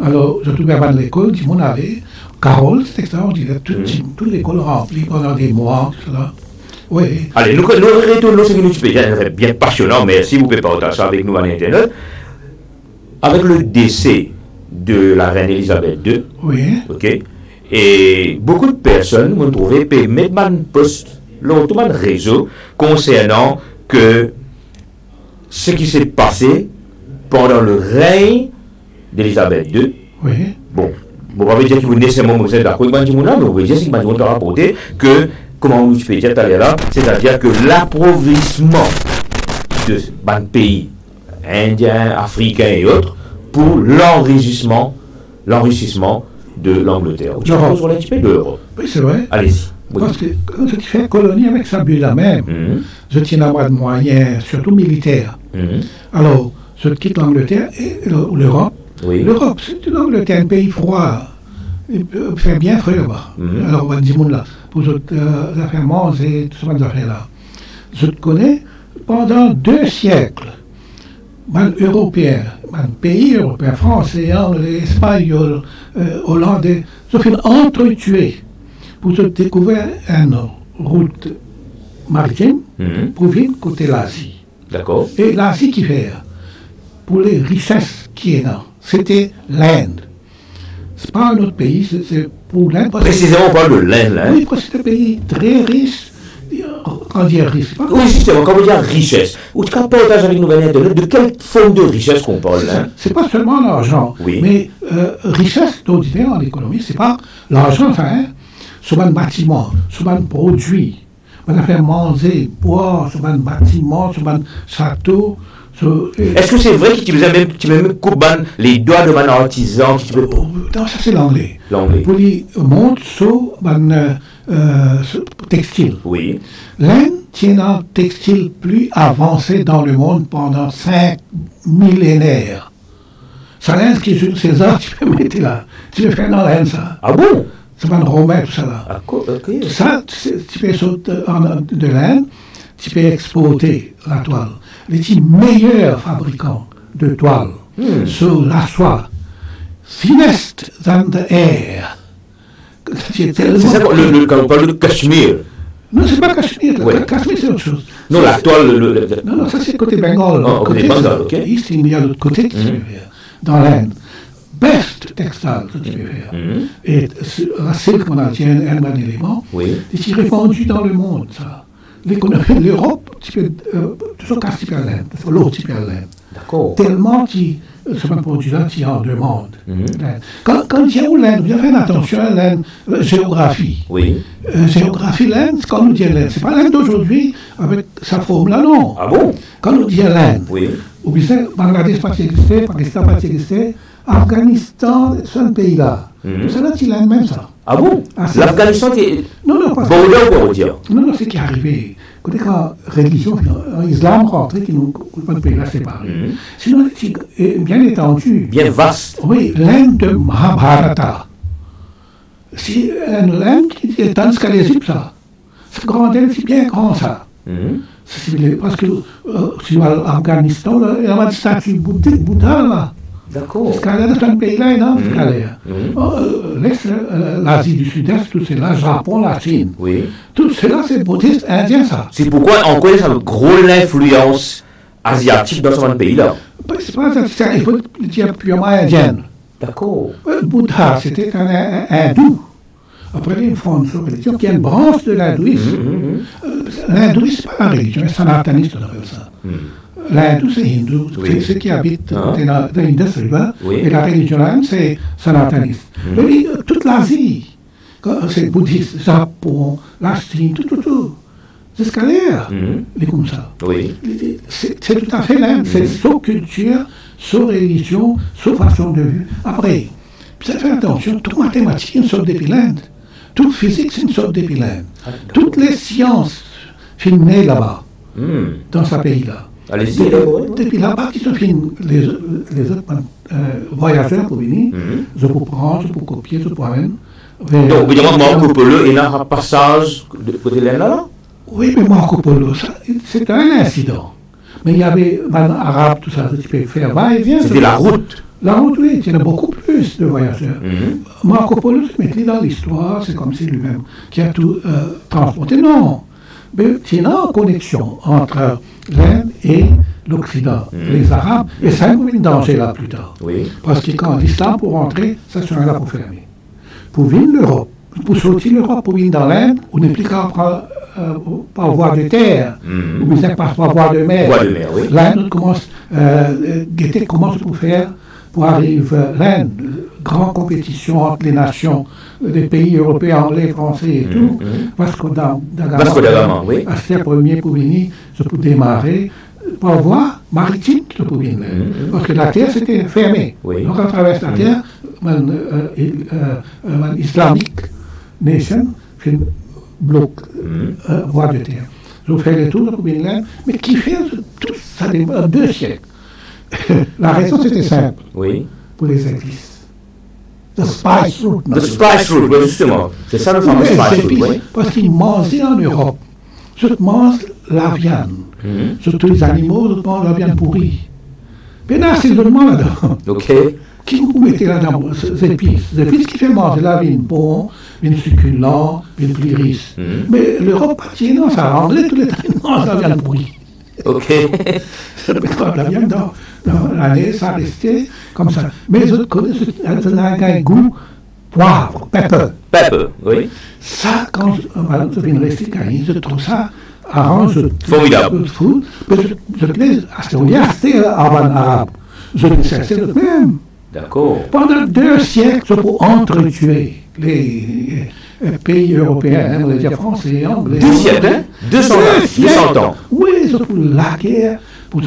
Alors, je trouvais avant l'école, du monde avait. Carole, c'est extraordinaire. Toute l'école remplie pendant des mois, tout cela. Oui. Allez, nous retournons ce que nous faisons, bien passionnant, mais si vous pouvez partager ça avec nous à l'Internet. Avec le décès de la reine Elisabeth II, oui. Ok, et beaucoup de personnes m'ont trouvé mettre un post sur tout le réseau concernant que ce qui s'est passé pendant le règne d'Elisabeth II. Oui. Bon, vous pouvez dire que vous nécessairement vous êtes d'accord avec Bandimouna, mais vous pouvez dire que Bandimouna a rapporté que, comment vous pouvez dire tout à l'heure là, c'est-à-dire que l'appauvrissement de ce pays, indiens, africains et autres, pour l'enrichissement de l'Angleterre. Tu parles sur l'aspect de l'Europe. Oui, c'est vrai. Allez-y. Oui. Parce que quand tu fais colonie avec ça, but là même, je tiens à avoir de moyens, surtout militaires. Alors, je quitte l'Angleterre et l'Europe. Oui. L'Europe, c'est l'Angleterre, un pays froid. Il fait bien frais là-bas. Alors, on va dire là, pour les affaires manger, toutes ces affaires-là. Je te connais pendant 2 siècles. Européens, pays européens, français, anglais, espagnols, hollandais, se font entretuer pour se découvrir une route maritime pour venir côté l'Asie. D'accord. Et l'Asie qui fait, pour les richesses qui est là, c'était l'Inde. Ce n'est pas un autre pays, c'est pour l'Inde. Précisément, on parle de l'Inde, là. Oui, parce que c'est un pays très riche. quand dire riche, Oui, justement, quand on dit richesse, ou tu partages avec nous, de quelle forme de richesse qu'on parle là? c'est pas seulement l'argent, Oui. mais richesse d'ordinaire en économie, c'est pas l'argent, ça, hein, sur un bâtiment, sur un produit, on a fait manger, boire, sur un bâtiment, sur un château. Est-ce que c'est vrai que tu même couper les doigts de mon artisan qui peut... Non, ça c'est l'anglais. L'anglais. Pour les montres sur un textile. Oui. L'Inde tient un textile plus avancé dans le monde pendant 5 millénaires. Ça, l'Inde qui est sur ces arts, tu peux mettre là. Tu peux faire dans l'Inde, ça. Ah bon? C'est pas un romain, tout ça là. Ah, ok. Ça, tu peux sortir de l'Inde, tu peux exporter la toile. Les meilleurs fabricants de toile sur la soie, finest than the air. C'est ça quand on parle de Cachemire. Non, c'est pas Cachemire. Ouais. Cachemire, c'est autre chose. Non, la toile... Non, ça c'est côté Bengale. Oh, côté Bengale, ok. Ici, il y a l'autre côté qui se peut faire. Dans l'Inde. Best textile que tu peux faire. Et la silk, on a un élément. Oui. C'est répandu dans le monde, ça. L'Europe, tu peux toujours casser par l'Inde, l'autre par l'Inde. D'accord. Tellement ce produit-là, tu en demandes. Quand il y a l'Inde, vous faites attention à l'Inde, géographie. Oui. Géographie, l'Inde, quand on dit l'Inde, c'est pas l'Inde d'aujourd'hui avec sa forme-là, non. Ah bon? Quand on dit l'Inde, oui. Ou bien Bangladesh pas existé, Pakistan pas existé, Afghanistan, c'est un pays-là. Tout ça là, c'est l'Inde même, ça. Ah bon? L'Afghanistan, c'est... Non, pas ça. Bon, on dit. Non, c'est qui est arrivé. Quand la religion, l'islam rentré, qui nous pas de pays là séparés. Sinon, c'est bien étendu. Bien vaste. Oui, l'Inde de Mahabharata. C'est l'Inde qui est dans ce cas ça. C'est bien grand, ça. Parce que si à l'Afghanistan, il y a une statue Bouddha là. D'accord. C'est un pays-là, non? L'Asie du Sud-Est, tout cela, Japon, la Chine. Oui. Tout cela, c'est bouddhiste indien, ça. C'est pourquoi on connaît cette grosse influence asiatique dans ce pays-là. C'est pas ça, il faut dire purement indienne. D'accord. Le Bouddha, c'était un hindou. Après, ils font une religion qui est une branche de l'hindouisme. L'hindouisme, c'est pas la religion, c'est sanataniste, on appelle ça. L'hindou, c'est hindou, c'est ceux qui habitent dans l'Indus River, et la religion l'Inde, c'est sanataniste. Toute l'Asie, c'est bouddhiste, Japon, la Chine, tout. Jusqu'à l'air, les comme ça. Oui. C'est tout à fait l'Inde, c'est sa culture, sa religion, sa façon de vue. Après, faites attention, toute mathématique, c'est une sorte depuis l'Inde. Toute physique, c'est une sorte depuis l'Inde. Toutes les sciences filmées là-bas, dans ce pays-là. Allez-y, depuis là-bas, qui sont filmés, les autres voyageurs pour venir, je peux prendre, je peux copier, je peux amener. Donc, évidemment, Marco Polo, il y a un passage de côté de l'Inde là? Oui, mais Marco Polo, c'est un incident. Mais il y avait un arabe, tout ça, tu peux faire va-et-vient. C'était la route. La route, oui, il y en a beaucoup plus de voyageurs. Marco Polo se mettait dans l'histoire, c'est comme si lui-même qui a tout transporté. Non, mais il y a une connexion entre l'Inde et l'Occident, les Arabes, et ça a un danger là plus tard. Oui. Parce que quand l'islam pour rentrer, ça sera là pour fermer. Pour venir l'Europe, pour sortir l'Europe, pour venir dans l'Inde, on n'est plus qu'à par voie de terre, ou bien par voie de mer. Voie de mer, oui. L'Inde commence, Goethe commence pour arriver l'Inde, grande compétition entre les nations, les pays européens, anglais, français et tout. Vasco da Gama, oui. C'était le premier pour venir, pour démarrer, par voie maritime, pour venir. Parce que la terre, c'était fermée. Oui. Donc, à travers la terre, islamique nation, fait bloc, voie de terre. Je fais le tour pour venir, mais qui fait tout ça, 2 siècles. La raison, c'était simple. Oui. Pour les églises. The spice route. The spice route, oui, justement. C'est ça le fameux spice route, oui. Parce qu'ils mangeaient en Europe. Ils mangent la viande. Surtout les animaux, ils mangent la viande pourrie. Mais là, c'est seulement là-dedans. OK. Qui vous mettez là-dedans, ces épices? Les épices qui font manger la viande bon, viande succulent, viande plus riche. Mais l'Europe, non, ça rendait tous les temps, ils mangent la viande pourrie. OK. La viande dans l'année, ça restait comme ça. Mais les autres connaissent un goût poivre, pepper. Pepper, oui. Ça, quand je viens de rester, je trouve ça arrange Formidable. Je plais à ce moment-là, c'était avant arabe. Je ne cessais de même. D'accord. Pendant 2 siècles, pour entretuer les pays européens, on va dire français et anglais. 2 siècles, hein? 200 ans. Oui, c'est pour la guerre, pour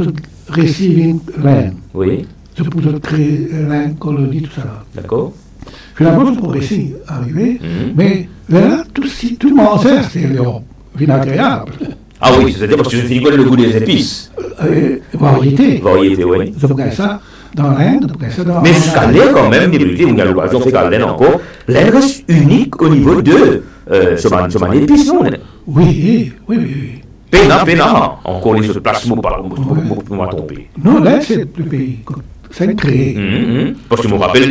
réussir une reine. Oui. C'est pour créer une colonie, tout ça. D'accord. Finalement, c'est pour réussir à arriver. Mais là, tout le monde sait, c'est l'Europe. Inagréable. Ah oui, c'est-à-dire parce que je finis le goût des épices. Variété. Variété, oui. Je regarde ça dans l'Inde, je regarde ça dans... Mais jusqu'à l'Inde, quand même, on a l'occasion de faire l'Inde encore. L'Inde reste unique au niveau de ce épice, non? Oui. Pénard. Encore les autres places, pour m'a trompé. Non, l'Inde, c'est le pays. C'est créé. Parce que je me rappelle,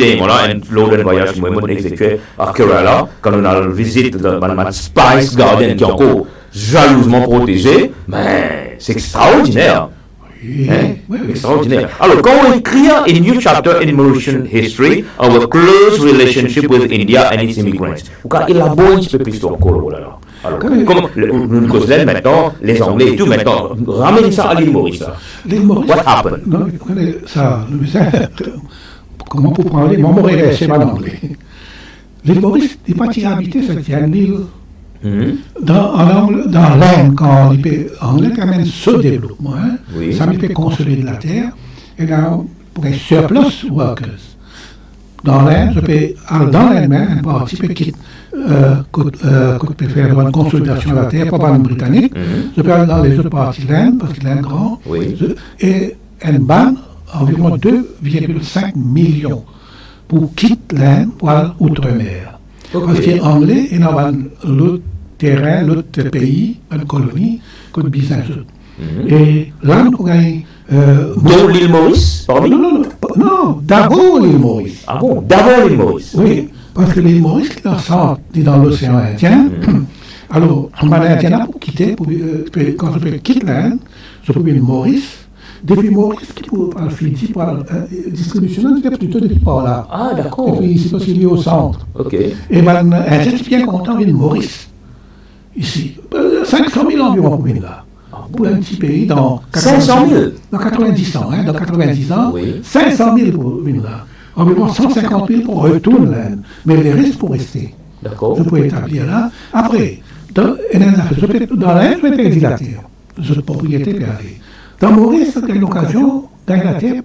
lors d'un voyage que moi, j'ai effectué à Kerala, quand on a visité le Spice Garden, qui est encore jalousement protégé, mais c'est extraordinaire. Oui. Extraordinaire. Alors, quand on écrit a new chapter in Mauritian history, our close relationship with India and its immigrants. Ou quand il élabore un petit peu plus l'histoire encore là. Alors, comme nous causons maintenant, les Anglais et tout, maintenant, ramène ça à l'île Maurice. L'île Maurice. What happened? Non, ça, comment pour prendre l'île Maurice, c'est pas l'anglais. L'île Maurice, il n'est pas habité, c'est une île. Dans l'Inde, quand l'anglais amène ce développement, ça peut consolider la terre, et là, pour un surplus workers. Dans l'Inde, dans l'Inde même, un parti peut faire une consolidation de la terre, pas par les Britanniques, je peux aller dans les autres parties de l'Inde, parce que l'Inde est grand, et une banne environ 2,5 millions pour quitter l'Inde pour aller outre-mer. Parce que l'anglais est dans l'autre terrain, l'autre pays, une colonie, comme business. Et là, nous avons... Dont l'île Maurice, pardon? Non, d'abord l'île Maurice. Ah bon, d'abord l'île Maurice? Oui, parce que l'île Maurice est dans l'océan Indien. Alors, on va l'Indien pour quitter, quand je quitte l'Inde, je trouve l'île Maurice. Depuis Maurice, pour la Fidji, pour la distribution, c'était plutôt depuis par là. Ah, d'accord. Et puis ici, parce qu'il est au centre. Ok. Et ben, Indien est bien content de Maurice. Ici. 500 000 environ pour venir là. Pour un petit pays dans 500 000 dans 90 ans, dans 90 ans, oui. 500 000 pour venir là. Environ 150 000 pour retourner l'Inde. Mais les restes pour rester. D'accord. Je peux établir là. Après, dans l'Inde, je peux perdre la terre. Je suis propriété pour aller. Dans Maurice, j'ai l'occasion d'aller la terre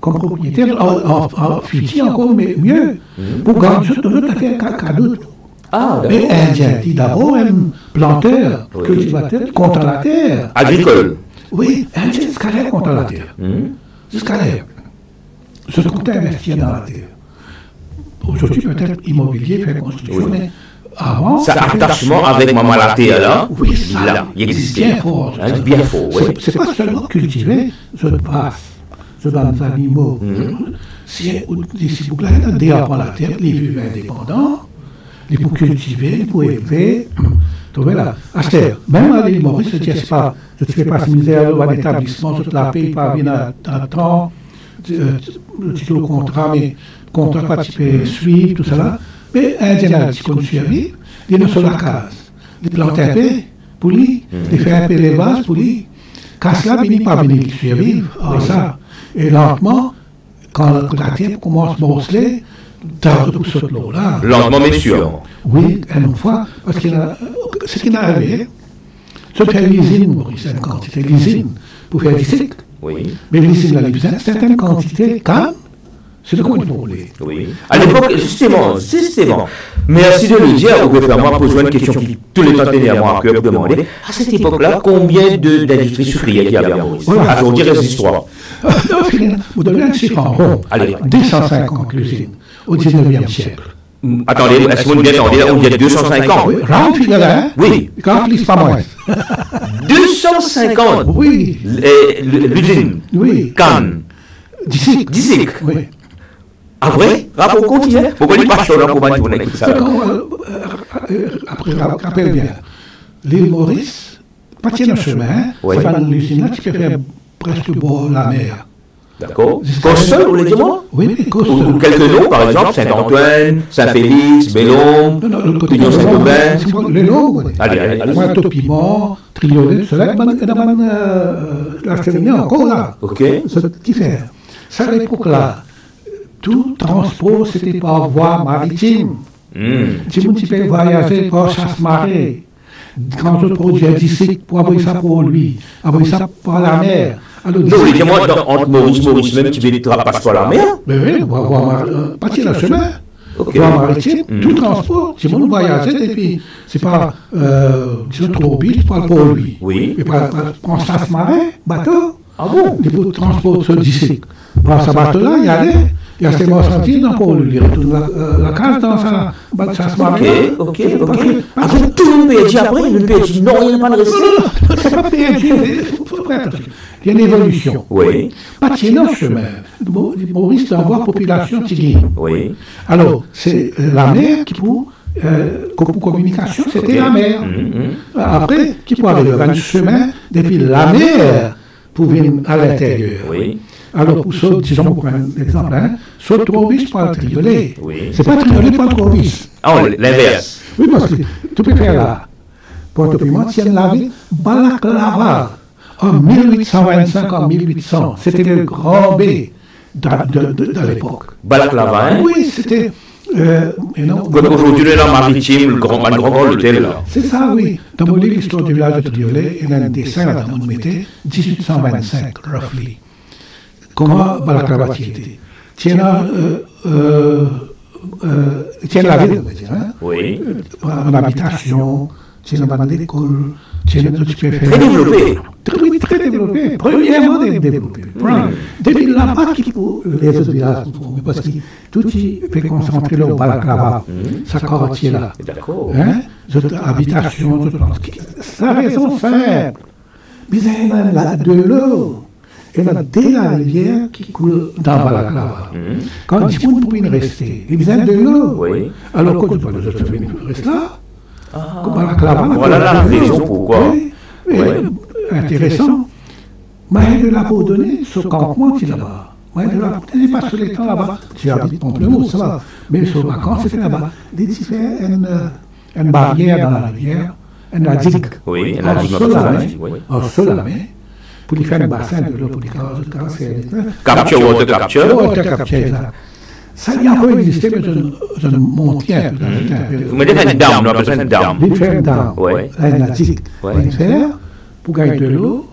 comme propriétaire, en Fidji encore mieux, pour garder la terre qu'à d'autres. Ah, d'accord. Mais Indien dit d'abord un planteur, cultivateur contre la terre. Agricole. Oui, Indien jusqu'à l'air contre la terre. Jusqu'à l'air. Je comptais investir dans la terre. Aujourd'hui, peut-être immobilier, faire construction, mais avant... Ça attachement avec Maman la terre là, oui, ça, là, il existe. Bien fort. Bien fort, oui. C'est pas seulement cultiver, je passe, je donne des animaux. Si vous voulez, apprendre la terre, les vivre indépendants, les pour cultiver, pour élever, là. Même à l'île Maurice, je ne fais pas ce misère, un établissement, toute la paye pas bien dans le temps, le titre de contrat, mais contrat pas tu peux suivre, tout ça. Mais un général, si on suit, il est sur la case. Il plante un peu pour lui, il fait un peu les bases pour lui. Casse là, il n'est pas venu survivre. Ça. Et lentement, quand la terre commence à morceler, dans tout ce lot-là. Lentement, mais sûrement. Oui, une fois, parce que ce qui est arrivé, c'était l'usine, Maurice, une quantité d'usine pour faire du cycle. Oui. Mais l'usine, elle a besoin de certaines quantités, quand c'est de quoi il faut rouler. Oui. À l'époque, justement. Merci de le dire, vous pouvez faire moi poser une question qui tous les temps tenait à moi à cœur de demander. À cette époque-là, combien d'industries sucrières qu'il y avait à Maurice? Aujourd'hui, reste l'histoire. Vous donnez un chiffre en rond. Allez. 250 l'usine au 19e siècle. Attendez, est-ce que vous m'entendez? On dit 250. Oui, rentre, là, oui. Remplisse pas moins. 250. Oui. L'usine. Oui. Cannes. Disic. Oui. Après, rapport continue. Pourquoi il n'est pas chaud là pour manipuler ça? Rappelle bien. L'île Maurice, pas tiens le chemin, c'est pas l'usine là, tu peux faire presque bord la mer. D'accord. Cosseul, vous voulez dire moi? Oui, mais Ou quelques noms, par exemple, Saint-Antoine, Saint-Félix, Bellôme, Pignon Saint-Aubin. Les noms, oui. Allez. Moi, Topiment, Triolet, cela, la cheminée encore là. Ok. C'est qui fait. Ça, à l'époque-là, tout transport, c'était par voie maritime. Si vous pouvez voyager par chasse-marée, quand on produit d'ici pour envoyer ça pour lui, envoyer ça par la mer. Non, vous voulez dire moi, entre Maurice même, tu veux passe par la mer? Mais oui, partir le chemin. Voie maritime, tout transport, si vous voyagez, et puis c'est pas, disons, trop vite, pas pour lui. Oui. Mais prend chasse-marée, bateau. Ah bon? Les bouts de transport sur d'ici. Prend ce bateau-là, il y allait. Il y a ses marchandises dans pour lui. Il retourne la case dans sa chasse-marée. Ok. Après, tout le monde peut dire après, il peut dire non, il n'y a pas de respect. Non, c'est pas perdu. Il y a une évolution. Oui. Pas de dans le chemin. Maurice d'envoi population tigine. Oui. Alors, c'est la mer qui pour communication, c'était la mer. Après, qui pour aller vers le chemin, depuis la mer pour venir à l'intérieur. Oui. Alors, pour ça, disons, pour un exemple, soit trop riche par le triolet. Oui. C'est pas triolet par trop riche. Ah, l'inverse. Oui, parce que tout peut faire là. Port-au-Piment tient la ville Balaclava en 1825, en 1800. C'était le grand B de l'époque. Balaclava, hein? Oui, c'était. Aujourd'hui, le maritime, le grand l'hôtel, là. C'est ça, oui. Dans mon livre, l'histoire du village de Triolet, il y a un dessin là, dans mon métier, 1825, roughly. Comment Balaclava était. Tiens la ville, on va dire. Hein? Oui. En habitation, tiens la l'école, tiens tout ce qui fait. Très développé. Très développé. Premièrement développé. Depuis là-bas, pour les autres villages, parce que tout est fait concentrer là au Balaclava, sa quartier là. D'accord. Hein? Habitation, sa raison simple. Mais il y a de l'eau. Et là, dès la rivière qui coule dans Balaclava. Quand il faut pour rester, il y a de l'eau. Oui. Alors, quand tu reste là, Balaclava. Voilà la raison pourquoi. Oui. Intéressant. Mais de l'abandonner, ce campement, c'est là-bas. Mais de l'abandonner, pas sur les temps là-bas. Tu habites Pamplemousse, ça va. Mais sur vacances, c'était là-bas. Dès qu'il fait une barrière dans la rivière, une digue. Oui, en Solamé. Pour lui faire un bassin de l'eau, pour lui casser. Water capture. Ça y a encore existé, mais je ne monte un peu. Vous me dites une dame, on a besoin d'une dame. Il fait une dame. Oui. La digue. Il fait pour gagner de l'eau,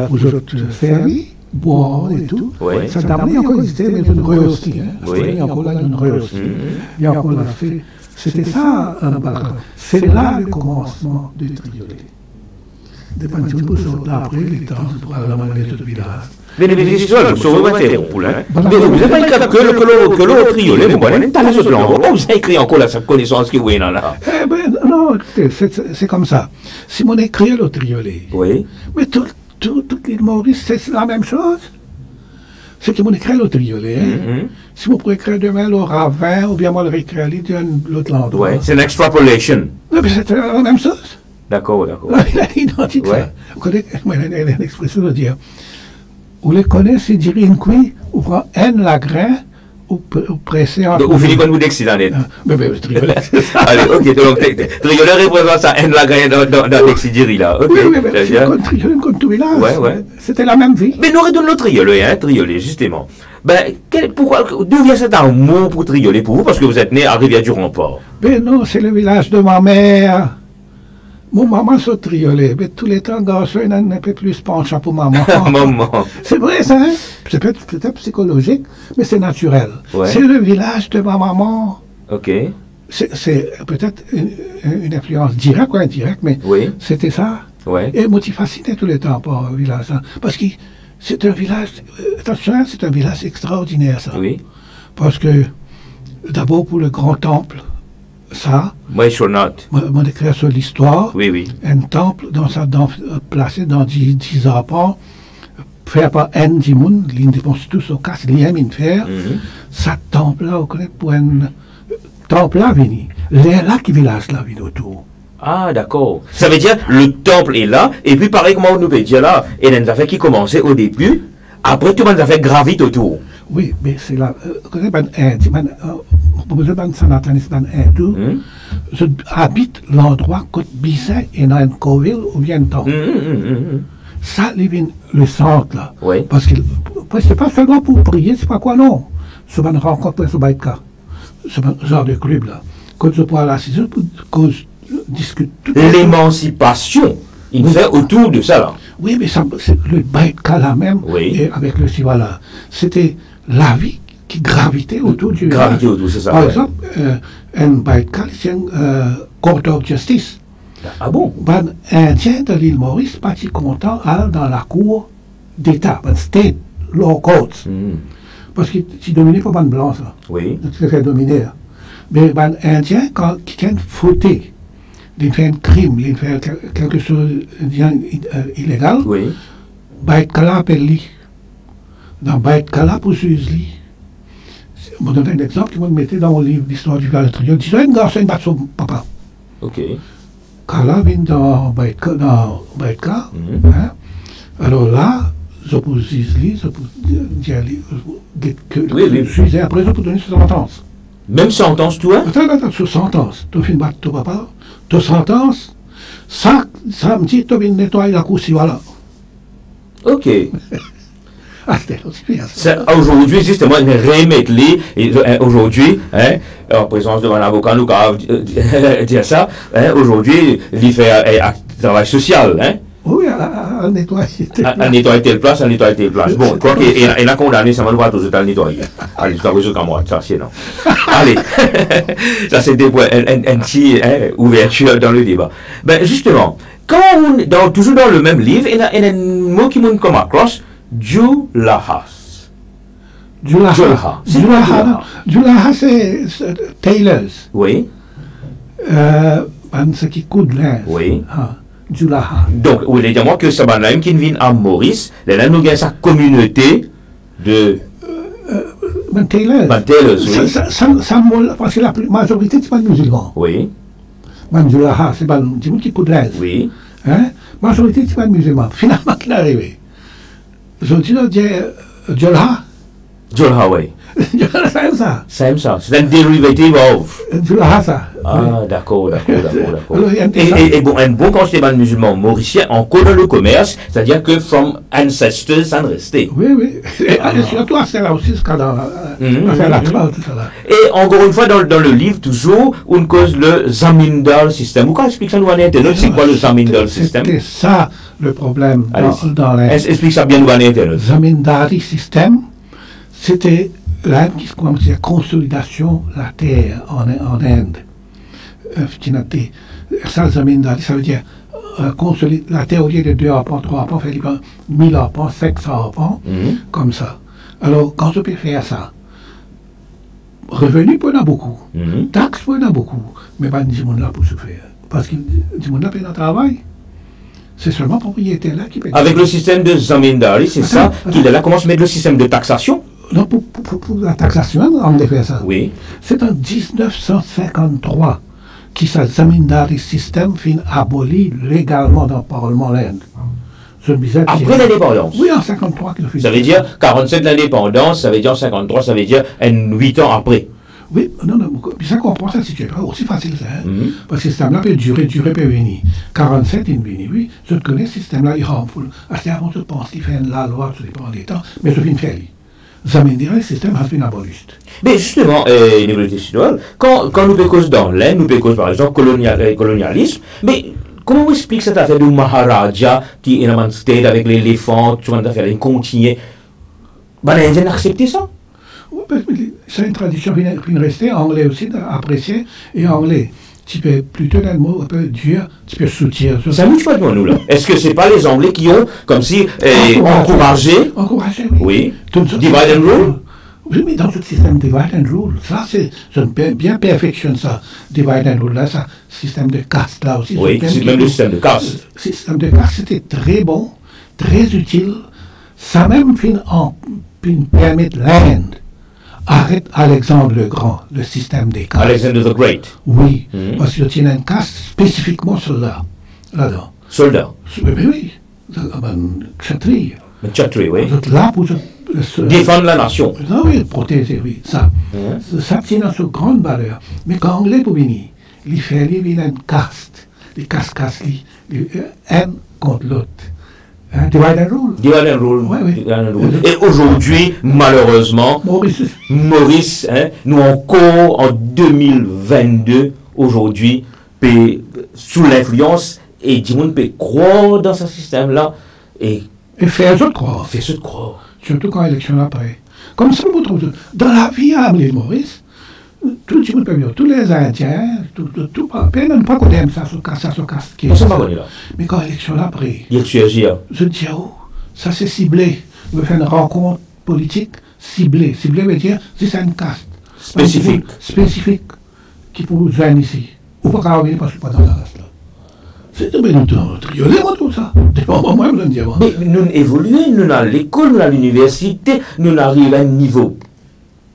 pour se servir, boire et tout. Ça dame, il y a encore existé, mais je ne rehaussis. Il y a encore là, je ne rehaussis. Il y a encore là, c'était ça, c'est là le commencement du triolet. Dépend un petit peu sur l'après, les temps, pour aller dans les autres villages. Mais les histoires, vous sauvez votre héros, mais vous n'avez pas écrit que l'autre triolet, vous voyez, dans les autres langues. Vous avez écrit encore la connaissance qui est là. Non, c'est comme ça. Si on écrit le triolet, oui. Mais tout l'île Maurice, c'est la même chose. C'est que on écrit le triolet. Si vous pouvez écrire demain le ravin, ou bien moi le réécrire l'autre endroit. Oui, c'est une extrapolation. Non, mais c'est la même chose. D'accord. Il a l'identité. Vous connaissez l'expression de dire, vous les connaissez, dire une cuit, ou prend un lagrin, ou presser en. Vous finissez comme vous d'excellent. Mais triolet, c'est ça. Allez, ok, donc triolet représente ça, un lagrin dans l'excidiri là. Ok, c'est comme triolet, comme tout village. Ouais. C'était la même vie. Mais nous redonnons le triolet, justement. Ben, d'où vient cet amour pour triolet pour vous? Parce que vous êtes né à Rivière-du-Remport. Mais non, c'est le village de ma mère. Mon maman se triolet, mais tous les temps, garçon, il a un peu plus penchant pour maman. Maman. C'est vrai, ça, hein? C'est peut-être psychologique, mais c'est naturel. Ouais. C'est le village de ma maman. Ok. C'est peut-être une influence directe ou indirecte, mais c'était ça. Ouais. Et moi, je suis fasciné tous les temps par le village. Hein, parce que c'est un village, attention, c'est un village extraordinaire, ça. Oui. Parce que, d'abord, pour le grand temple, ça. Moi, je suis note. On écrit sur l'histoire. Oui. Un temple placé dans 10 arpents, fait par Ndimoun, l'indépendance tous au casse, l'IM in faire. Ça temple là, on connaît pour un temple là, vini. Là qui village là, vini autour. Ah, d'accord. Ça veut dire le temple est là, et puis pareil, comment on nous peut dire là, et les affaires qui commençaient au début, Après, tout le monde a fait gravite autour. Oui, mais c'est là. Quand on hindou, je habite l'endroit côte Bizet et dans Coville ou bien temps. Ça, le centre là. Oui. Parce que c'est pas seulement pour prier, c'est pas quoi, non. C'est une rencontre, c'est pas cas. C'est un genre de club là. Quand je prends la ciseau, quand je discute tout. L'émancipation, il fait autour de ça là. Oui, mais ça, c'est le Baïtka là même, Oui. et avec le Siwa là. C'était la vie qui gravitait autour du. Gravité autour, c'est ça. Par ouais. exemple, un Baïtka, c'est un court of justice. Ah bon? Ben, Indien de l'île Maurice, pas si content, aller dans la cour d'État, ben, state law courts. Parce que c'est dominé par ban blanc, ça. Oui. C'est fait dominer. Mais ben, Indien, quand qui tiennent fauté, il fait un crime, il fait quelque chose d'illégal, Oui. Baïtkala appelle-lui. Dans Baïtkala, pour lui. Je vous donne un exemple, je vais mettre dans le livre d'histoire du Val de Trion. Je dis, un garçon, il bat son papa. Ok. Kala vient dans Baïtka, hein. Alors là, je peux dire, je peux Oui. après, je peux donner sa sentence. Même sentence, toi? Attends, sur sentence. Tu finis battre ton papa, tu sentence, ça me dit, tu viens nettoyer la cour, si voilà. Ok. Ah, c'était aussi bien ça. Aujourd'hui, justement, nous remettre les. Aujourd'hui, hein, en présence de mon avocat, nous avons dire ça. Hein, aujourd'hui, il fait un travail social. Hein. Oui, à nettoyer. À nettoyer telle place, à nettoyer telle place. Bon, je crois qu'il a condamné, ça va nous voir tous à nettoyer. Allez, je dois résoudre comme moi, ça c'est non. Allez, ça c'était pour un petit ouverture dans le débat. Ben, justement, toujours dans le même livre, il y a un mot qui m'a comme accroche. Julaha. Julaha, c'est tailors. Oui. Ce qui coûte l'air. Oui. Julaha. Donc, vous voulez dire moi que ça va là qui vient à Maurice, là nous avons sa communauté de. Tailors. Oui. Ça parce que la majorité, c'est pas des musulmans. Oui. Julaha, c'est pas des gens qui coûtent l'air. Oui. Hein? Majorité, c'est pas des musulmans. Finalement, il est arrivé. Je dis, Jolha. Jolha, oui. C'est ça. C'est ça. C'est un dérivative of. Jolha, ça. Ah, d'accord. Et bon, un bon conséquent musulman mauricien, en connaît le commerce, c'est-à-dire que from ancestors, ça en restait. Oui. Et surtout, c'est là aussi, c'est dans la trace, tout ça là. Et encore une fois, dans le livre, toujours, on cause le Zamindal system. Pourquoi explique ça nous à l'internet? C'est quoi le Zamindal system? C'est ça le problème dans les. Explique ça bien nous à l'internet. Zamindari system, c'était la consolidation de la terre en Inde. Ça, Zamindari, ça veut dire la terre au lieu de 2 arpents, 3 arpents, fait 1000 arpents, 500 arpents, comme ça. Alors, quand je peux faire ça, revenus pour en a beaucoup, taxes pour en a beaucoup, mais pas du monde là pour se faire. Parce que du monde là paye dans travail. C'est seulement propriétaire là qui paye. Avec le système de Zamindari, c'est ça qu'il est là. Comment se met le système de taxation? Non, pour la taxation, on a fait ça. Oui. C'est en 1953 que ce Zamindari système fin aboli légalement dans le Parlement l'Inde. Après l'indépendance? Oui, en 53 qu'il a fait. Ça veut dire 47 l'indépendance, ça veut dire 53, ça veut dire 8 ans après. Oui, non, ça comprend ça, si tu es pas aussi facile ça. Parce que ce système-là peut durer, peut venir. 47, il vient, oui. Je connais ce système-là, il est harmful. Assez avant, je pense qu'il fait la loi, tout dépend des temps, mais je viens de faire lui. Zamindari, le système has been abolished. Mais justement, quand nous pécons dans l'Inde, nous pécons par exemple colonialisme, mais comment on explique cette affaire de Maharaja qui est dans le stade avec l'éléphant, tu vois, affaire continue? Ben, les Indiens acceptent ça? C'est une tradition qui restée, anglais aussi, apprécié, et anglais. Tu peux plutôt un mot un peu dur, tu peux soutien. Ça ne bouge pas devant nous là. Est-ce que c'est pas les Anglais qui ont, comme si, encouragé? Encouragé, oui. Divide and rule? Oui, mais dans ce système divide and rule, ça c'est bien perfection ça. Divide and rule, là, ça, système de caste là aussi. Oui, c'est même le système de caste. Le système de caste, c'était très bon, très utile. Ça même permet l'Inde. Arrête Alexandre le Grand, le système des castes. Alexander the Great. Oui, parce qu'il y a une caste spécifiquement soldat là-dedans. Soldat. Oui, kshatriya. Chatri, oui. Vous êtes là pour Défendre la nation. Non, oui, protéger, oui. Ça tient dans ce grande valeur. Mais quand Anglais pour venir, il fait une caste. Les casse-casse, un contre l'autre. Divide and rule. Divide and rule. Oui. Et aujourd'hui, malheureusement, Maurice, nous encore en 2022, aujourd'hui, sous l'influence, et Dimon peut croire dans ce système-là. Et faire ce de croire. Surtout quand l'élection après. Comme ça, dans la vie à l'île Maurice, tout le monde peut dire, tous les Indiens, même pas qu'on aime ça, se casse. Mais quand l'élection après, je dis, ça c'est ciblé. On veut faire une rencontre politique ciblée. Ciblée veut dire, si c'est une caste. Spécifique qui peut vous joindre ici. Ou pas qu'à revenir parce que pas dans la caste là. C'est tout tout ça. Mais nous évoluons, nous à l'école, nous à l'université, nous arrivons à un niveau.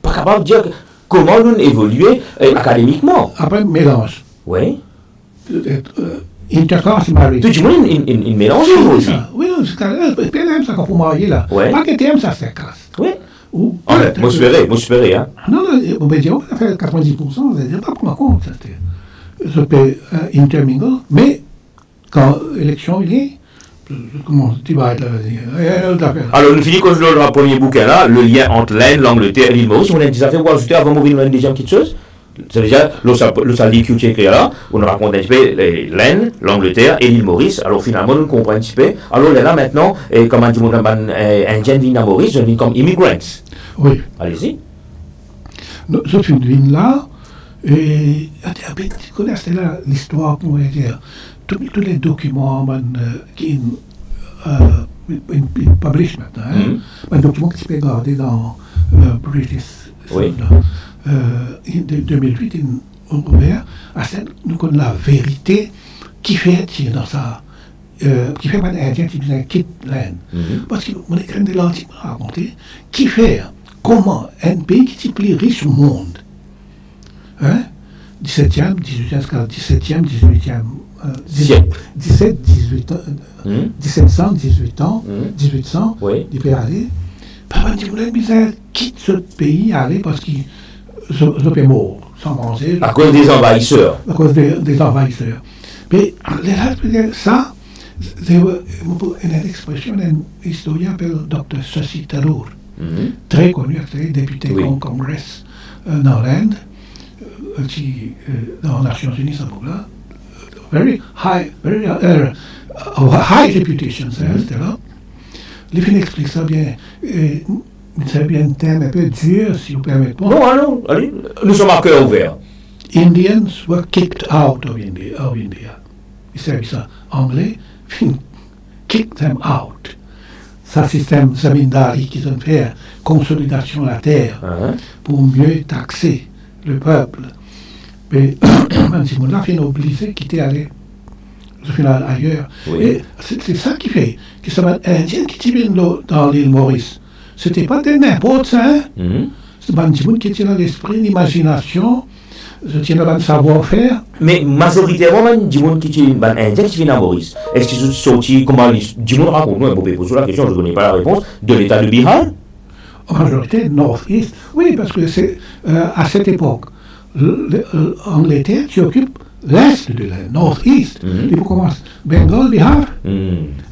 Pas capable de dire comment nous évoluons académiquement. Après, mélange. Oui. Intercourse marié. Tout le monde, il mélange aujourd'hui. Oui, c'est ça pour marier là. Pas que t'aimes ça, c'est casse. Oui. Moi, je ferai, hein. Non, on va dire, on a fait 90%, on va dire, pas pour ma compte. Je peux intermingle, mais quand l'élection il est, comment tu vas être là. Alors, nous finissons comme le premier bouquin là, le lien entre l'Inde, l'Angleterre et l'île Maurice. On a dit ça fait voir avant de mourir une deuxième petite chose. C'est déjà le sali qui est écrit là, on raconte un petit peu l'Inde, l'Angleterre et l'île Maurice. Alors finalement, nous comprenons un petit peu. Alors là maintenant, comme on dit, Indien vient à Maurice, je viens comme immigrants. Oui. Allez-y. Je suis venu là, et tu connais l'histoire, comment dire, tous les documents qui publish maintenant, un document qui se peut garder dans le British. Oui. De 2008, on ouvert à nous connaissons la vérité qui fait dans ça, qui fait un Indien qui quitte l'Inde. Parce qu'on est de l'antique à raconter, qui fait comment un pays qui est plus riche au monde, 17e, 18e, 17e, 18e, 17, 18 ans, 1700, 18 ans, 1800, il peut aller. Par exemple, il quitte ce pays, aller parce qu'il est mort, sans manger. À cause des envahisseurs. À cause des envahisseurs. Mais ça, c'est une expression d'un historien appelé Dr. Shashi Tharoor, très connu, député au Congrès dans l'Inde, qui dans les Nations Unies, ça là. Very high reputation, c'était là. Les filles expliquent ça bien. C'est bien un thème un peu dur, si vous permettez. Non, allez, nous sommes à cœur ouvert. Indians were kicked out of India. Ils savent ça. Anglais, kick them out. Ça, système zamindari qui ont fait consolidation de la terre pour mieux taxer le peuple. Mais si on a fait obligé de quitter ailleurs. Oui. Et c'est ça qui fait que ça va Indien qui vient dans l'île Maurice. C'était pas de n'importe ça. C'est un petit monde qui tient dans l'esprit, l'imagination, qui tient dans le savoir-faire. Mais majoritairement, il y a des gens qui viennent à Maurice. Est-ce qu'ils sont sortis, comment du monde raconte-nous un peu pour la question, je ne connais pas la réponse, de l'état de Bihar? En majorité, North-East. Oui, parce que c'est à cette époque, l'Angleterre qui occupe l'Est de l'Inde, North-East. Il faut commencer Bengale, Bihar.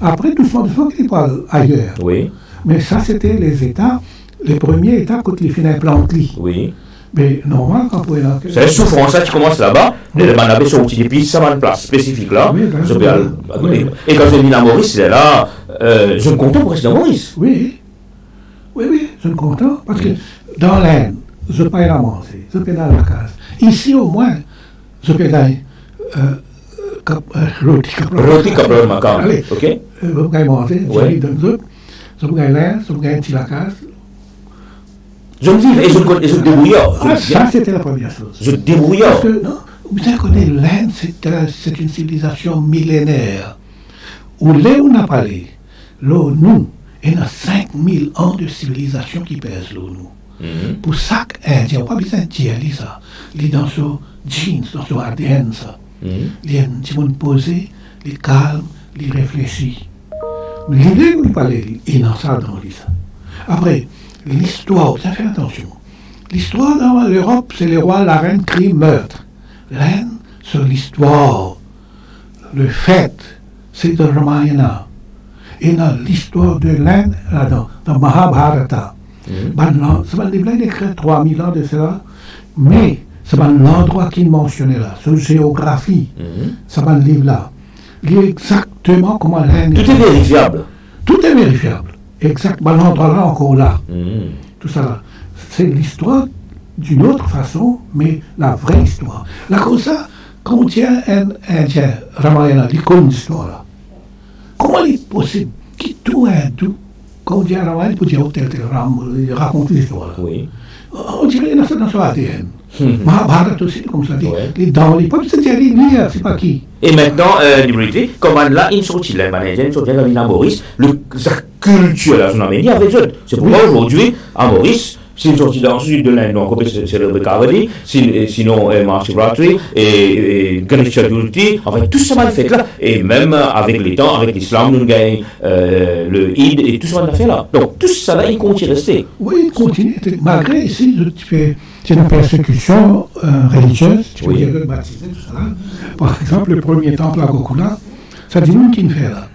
Après, doucement, il parle ailleurs. Oui. Mais ça, c'était les États, les premiers États quand ils finissent plantés. Oui. Mais normalement, quand vous voyez... C'est la souffrance qui commence là-bas. Les manabés sont petits depuis ça une place spécifique là. Oui, et quand je viens à Maurice, c'est là, je me contente pour rester à Maurice. Oui, je me contente. Parce que dans l'Inde, je peux la manger, je peux dans la case. Ici, au moins, je peux aller rôti caprol macam. Ok. Je peux manger, je peux aller, je peux aller la case. Je me dis, et je débrouillard. Ça, c'était la première chose. Je débrouillard. Parce que, non, vous savez que l'Inde, c'est une civilisation millénaire. Où là, on a parlé, nous, il y a 5000 ans de civilisation qui pèsent nous. Pour chaque Indien, on n'a pas besoin de dire ça. Il est dans son jeans, dans son ADN, ça. Il est un petit monde posé, il est calme, il réfléchit. L'idée, vous parlez, et dans ça, dans ça. Après, l'histoire, ça fait attention. L'histoire dans l'Europe, c'est les rois, la reine, crime, meurtre. L'Inde, c'est l'histoire. Le fait, c'est de Ramayana. Et dans l'histoire de l'Inde, dans Mahabharata, c'est un livre écrit 3000 ans de cela, mais c'est l'endroit qu'il mentionnait là, sur géographie, c'est un livre là. Il est exactement comment l'Inde. Tout est vérifiable. Tout est vérifiable. Exactement, l'endroit là encore là. Tout ça là. C'est l'histoire d'une autre façon, mais la vraie histoire. Là, comme ça, quand on tient un Indien, Ramayana, il connaît l'histoire là. Comment il est possible qu'il tout un tout, quand on dit Ramayana, il peut dire tel Ram, il raconte l'histoire là. Oui. On dirait dans son ADN. Mahabharata aussi, comme ça dit. Dans les peuples, c'est c'est pas qui. Et maintenant, comment là, il sortit là, il sortit là, il Maurice, sa culture là, son Amélie avec eux. C'est pourquoi aujourd'hui, à Maurice, si une sortie dans le sud de l'Inde, on peut célébrer Kavadi, sinon Mahashivratri et Ganesh Chaturthi, enfin tout ça m'a fait là, et même avec les temps, avec l'islam, nous gagnons le Eid et tout ça m'a fait là. Donc tout ça là, il continue à rester. Oui, il continue, malgré ici, c'est une persécution religieuse, tu peux dire baptisé, tout ça là. Par exemple, le premier temple à Gokula, ça dit nous qui ne fait là.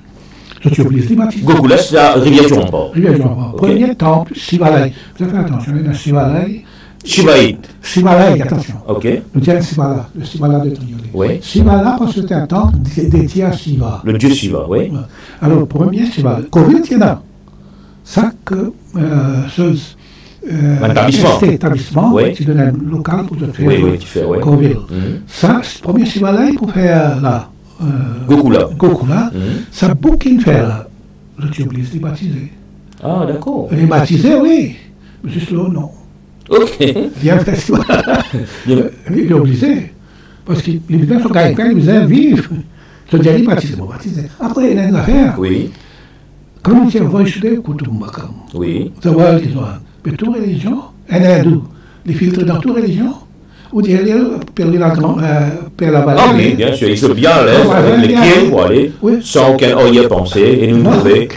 Je suis obligé de baptiser. Gokula, c'est la rivière Jomba. Rivière Jomba. Premier temple, Shivalai. Vous avez fait attention, il y a Shivalai. Shivalai, attention. Ok. Nous disons Shivala, le Shivala de Triolet. Oui. Shivala, parce que c'est un temple dédié à Shiva. Le dieu Shiva, oui. Alors, le premier Shivala. Covid, il y en a. Ça que, établissement, oui. tu donnes un local pour te faire. Oui, tu fais, oui. Covid. Ça, le premier Shivala, pour faire là. Gokula, ça bouquin faire là. Je suis obligé de baptiser. Ah, d'accord. Les baptiser, oui. Mais juste là, non. Ok. Bien fait, il est obligé. Parce que les gens sont quand même les vivent. Je dis, les baptiser, après, il y a une affaire. Oui. Comme tu vas étudier, Kutumbakam. Oui. Ça va, les gens. Mais toute religion, un hindou, les filtres dans toute religion. Ou dire, perdre la balle. Ah oui, bien sûr, il se bien à l'aise avec les pieds pour aller, sans aucun oeil à penser, et nous trouver.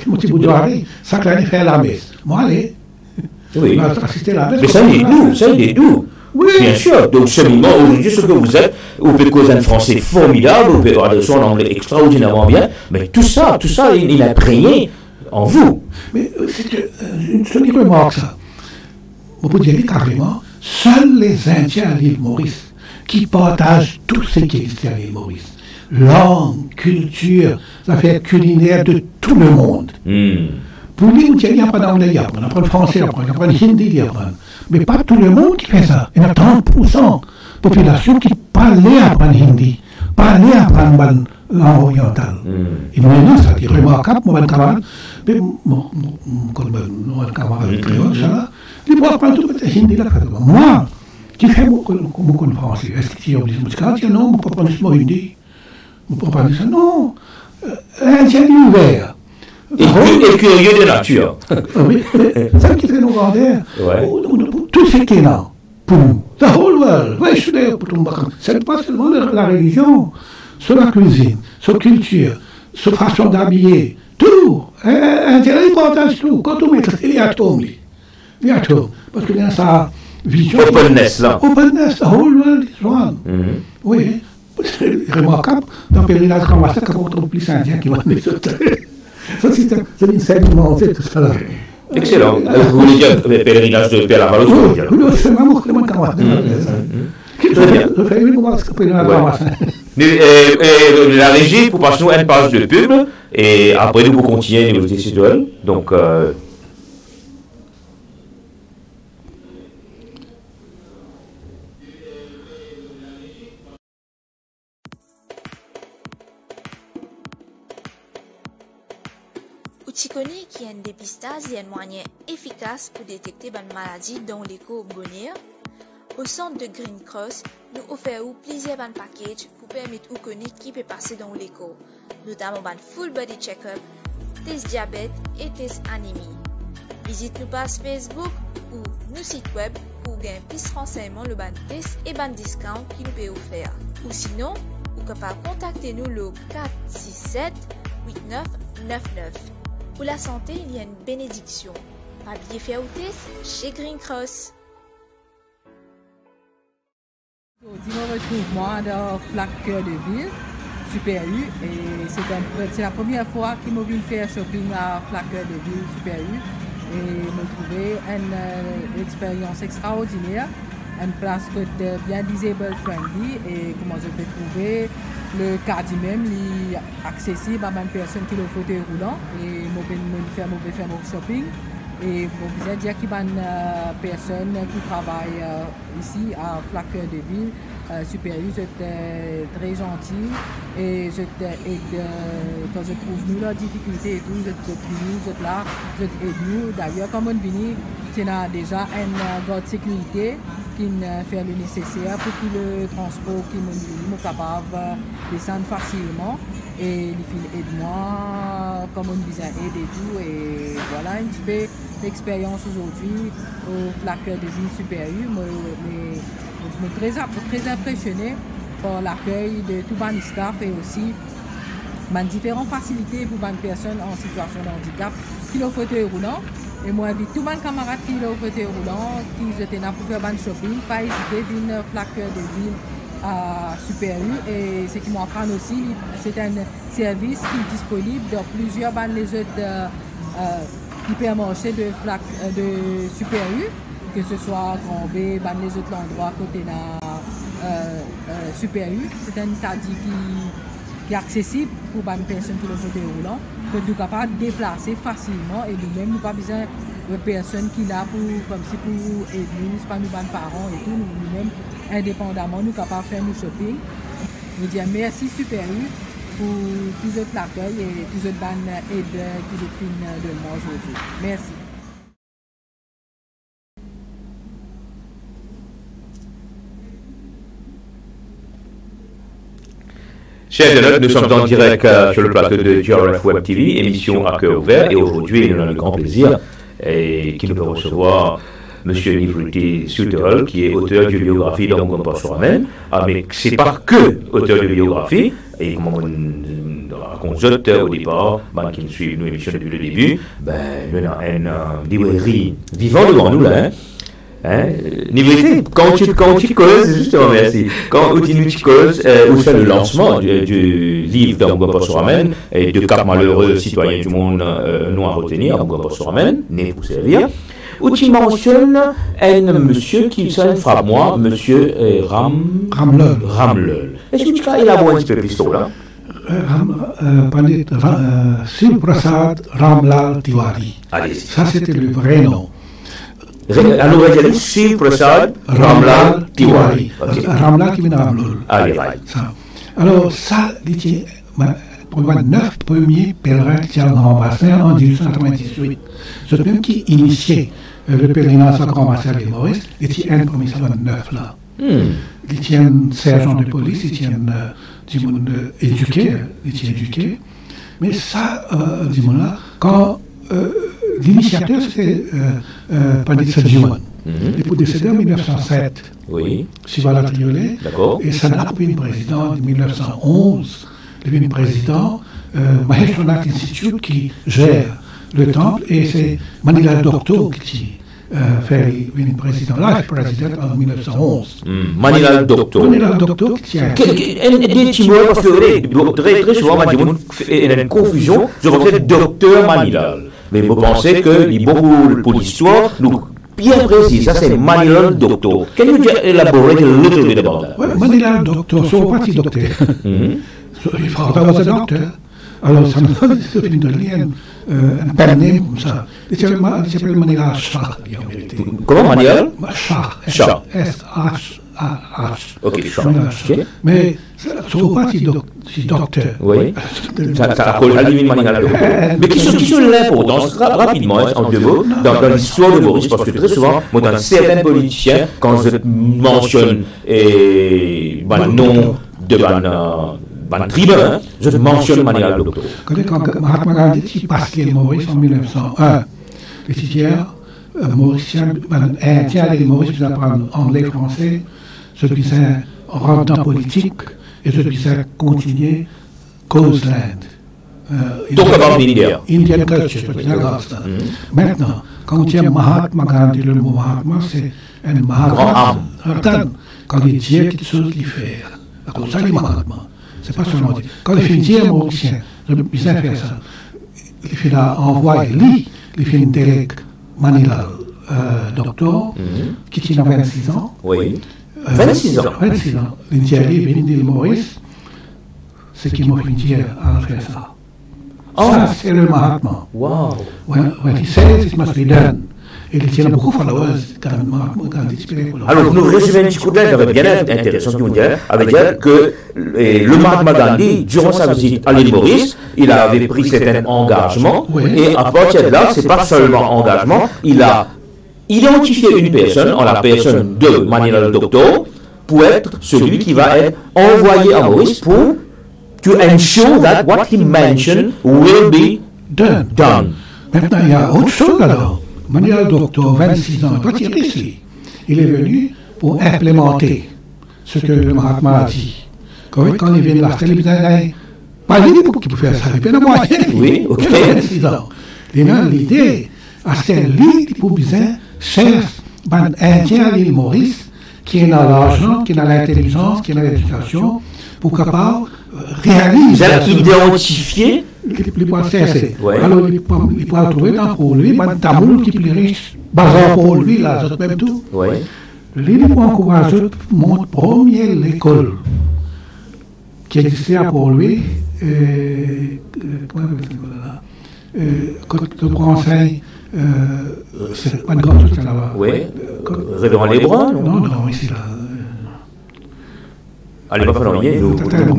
Ça clarifier faire la messe. Moi, allez. Oui. Assister la messe. Mais ça, il est doux. Oui. Bien sûr. Donc, cheminement, aujourd'hui, ce que vous êtes, vous pouvez causer un français formidable, vous pouvez avoir un anglais extraordinairement bien, mais tout ça, il est imprégné en vous. Mais c'est une remarque, ça. On peut dire carrément. Seuls les Indiens à l'île Maurice qui partagent tout ce qui existe à l'île Maurice. Langue, culture, affaires culinaires de tout le monde. Pour nous, il n'y a pas d'anglais, on apprend le français, on apprend le hindi, mais pas tout le monde qui fait ça. Il y a 30% de la population qui parlait apprendre hindi, parlait apprendre la langue orientale. Et maintenant, ça est remarquable, mon camarade, mon camarade créole, ça, il faut apprendre tout le hindi là. Moi, qui fais beaucoup de français, est-ce que tu es obligé de me dire, non, je ne peux pas apprendre ce hindi. Je ne peux pas apprendre ça, non. L'Indien est ouvert. Et curieux de nature. Oui, ça qui fait nos grands-mères, tout ce qui est là, pour nous, the whole world, c'est pas seulement la religion, c'est la cuisine, c'est la culture, c'est la façon d'habiller, tout. Intérêt, il partage tout. Quand on met les atomes, parce qu'il y a sa vision. Openness, là. Openness, the whole world is one. Oui, c'est remarquable, dans le pèlerinage Ramassa, quand on trouve plus indien qui va les autres. Ça, c'est une scène immense, tout ça là. Excellent. Vous voulez dire pèlerinage de Père Laval aussi? Oui, c'est vraiment que mon camarade. Très bien. La régie, pour passer une page de pub, et après nous pouvons continuer niveau décisionnel. Donc, tu connais qu'il y a un dépistage et un moyen efficace pour détecter une maladie dont l'écho bonheur? Au centre de Green Cross, nous offrons plusieurs packages pour permettre aux connaître qui peut passer dans l'écho, notamment un full body check-up, test diabète et test anémie. Visite nos pages Facebook ou nos sites web pour gagner plus de renseignements le ban test et ban discount qui nous peut offrir. Ou sinon, vous pouvez contacter nous le 467 8999. Pour la santé, il y a une bénédiction. Pas oublier faire un test chez Green Cross. Aujourd'hui, on retrouve moi dans Flac Cœur de Ville, Super U, et c'est la première fois que je viens faire shopping à Flac Cœur de Ville, Super U, et je trouvé une expérience extraordinaire, une place bien disabled friendly, et comment je peux trouver le caddie même accessible à une personne qui a le fauteuil roulant, et je peux faire mon shopping. Et je veux dire qu'il y a une personne qui travaille ici à Flac Cœur de Ville, Super U, j'étais très gentil et quand je trouve nous la difficulté et tout, je là, je aide nous. D'ailleurs, comme on vient, il y a déjà un garde de sécurité qui fait le nécessaire pour que le transport qui est capable de descendre facilement. Et il aide-moi, comme on disait, aider tout. Et voilà un petit peu l'expérience aujourd'hui au Flac Cœur de Ville Super U. Je suis très impressionné par l'accueil de tout le staff et aussi différentes facilités pour les personnes en situation de handicap qui ont le fauteuil roulant. Et moi, j'invite tous mes camarades qui ont le fauteuil roulant, qui étaient là pour faire un shopping, pas hésiter à venir au Flac Cœur de Ville à Super U. Et ce qui m'apprend aussi, c'est un service qui est disponible dans plusieurs hypermarchés de Super U, que ce soit Grand B, les autres endroits côté de Super U. C'est un caddie qui est accessible pour les personnes qui ont le fauteuil roulant, que nous sommes capables de déplacer facilement et nous-mêmes, nous n'avons pas besoin de personnes qui sont là pour aider nous, ce pas nous, les parents et tout, nous-mêmes, indépendamment, nous sommes capables de faire nos shopping. Je dis merci Super U pour tous autres l'accueil et tous autres aides qui ont fait de moi aujourd'hui. Merci. Chers internautes, nous sommes en direct sur le plateau de GRF Web TV, émission à cœur ouvert, et aujourd'hui, nous avons le grand plaisir qui nous peut recevoir M. Nivruti Souterel, qui est auteur de biographie d'Angompa Soramen, mais ce n'est pas que auteur de biographie, et comme on raconte au départ, qui nous suivent nos émissions depuis le début, nous avons une librairie vivante devant nous là. Nivruti, quand tu causes, justement, merci, quand tu causes, où fait le lancement du livre d'Angompa Soramen et de quatre malheureux citoyens du monde non à retenir, Angompa Soramen, né pour servir, où tu mentionnes un monsieur qui frappe moi, monsieur Ramlel. Est-ce que tu peux élaborer un petit peu plus là? Pandit Shiv Prasad Ramlal Tiwari. Ça, c'était le vrai nom. Alors, on va dire Shiv Prasad Ramlal Tiwari. Ramlal qui vient de Ramlal. Allez, right. Alors, ça, c'était pour les 9 premiers pèlerins qui allaient dans le bassin en 1898. C'est même qui initiait le pèlerinage à Grand Bassin de Maurice, il était un premier 9 là. Il était un sergent de police, il était un éduqué, mais ça, dis-moi, quand l'initiateur, c'était Pandit Sajiwan. Il est décédé en 1907. Oui. Shivala Triolet. D'accord. Et ça n'a pas été président en 1911. Il est président Maheshwanath Institute qui gère le temple et c'est Manila Doctor qui fait le président. Là, je suis président en 1911. Manila Doctor. Manila Doctor qui tient. Des petits mots, parce que très souvent, il y a une confusion. Je pensais docteur Manila. Mais vous pensez que beaucoup pour l'histoire, nous bien précis, ça c'est Manila Doctor. Can you elaborate a little bit about that? Well, Manila Doctor, so what is doctor? So if I was a doctor, alors ça me donne un pen name comme ça. Il s'appelle Manila Shah. Comment Manila? Shah. Shah. S-H-A-H. Ok, Shah. Mais so what is docteur? Oui. Ça colle à l'image Manila Doctor. Mais qui sont l'importance, rapidement, en deux mots, dans l'histoire de Maurice, parce que très souvent, moi, dans certains politiciens, quand je mentionne le nom de ban tribun, je mentionne Manila Doctor. Quand Mahatma Gandhi est parti de Maurice en 1901, les titières mauriciens, Indiens et Maurice qui apprennent anglais, français, ceux qui rentrent dans la politique et ceux qui continuent cause land. Talk about India. Indian culture. Maintenant, quand on dit Mahatma Gandhi, le mot Mahatma, c'est un Mahatma. Quand il dit quelque chose qu'il fait, comme ça, les Mahatma. C'est pas seulement dire. Quand les filles mauriciens, ils fait ça. Les filles envoient lui, les filles délèguent Manila, docteur, qui tient 26 ans. Oui. 26 ans. 26 ans. L'Indienne, l'île Maurice, c'est qui m'a fait à faire ça. Ça, c'est le Mahatma. Wow. When he says it must be done. Et il tient beaucoup de followers quand Gandhi. Alors, nous résumons un petit coup de l'air, avait bien intéressant qu'on dirait, avait dit que le Mahatma Gandhi, durant sa visite à l'île Maurice, il avait pris certains engagements, et à partir de là, c'est pas seulement engagement, il a identifié une personne, en la personne de Manila le Docteur, pour être celui qui va être envoyé à Maurice pour to ensure that what he mentioned will be done. Maintenant, il y a autre chose alors. Manila le Docteur, 26 ans, pas tiré ici. Il est venu pour implémenter ce que le Mahatma a dit. Quand il vient de la télévision, pas l'idée pour qu'il puisse faire ça, il y a moyen. Oui, ok. 26 ans. L'idée, c'est lui pour bien faire un Indien à l'île Maurice, qui est dans l'argent, qui est dans l'intelligence, qui est dans l'éducation, pour capable réaliser. Identifier les points CSC. Alors, il pourra trouver pour lui, un tamoul qui est plus riche, basant pour lui, là, même tout. L'île pour encourager mon premier l'école qui existait pour lui, comment on conseil, c'est pas de grande chose là-bas. Oui. Révérend Lebrun? Non, ici là. Allez, pas falloir y nous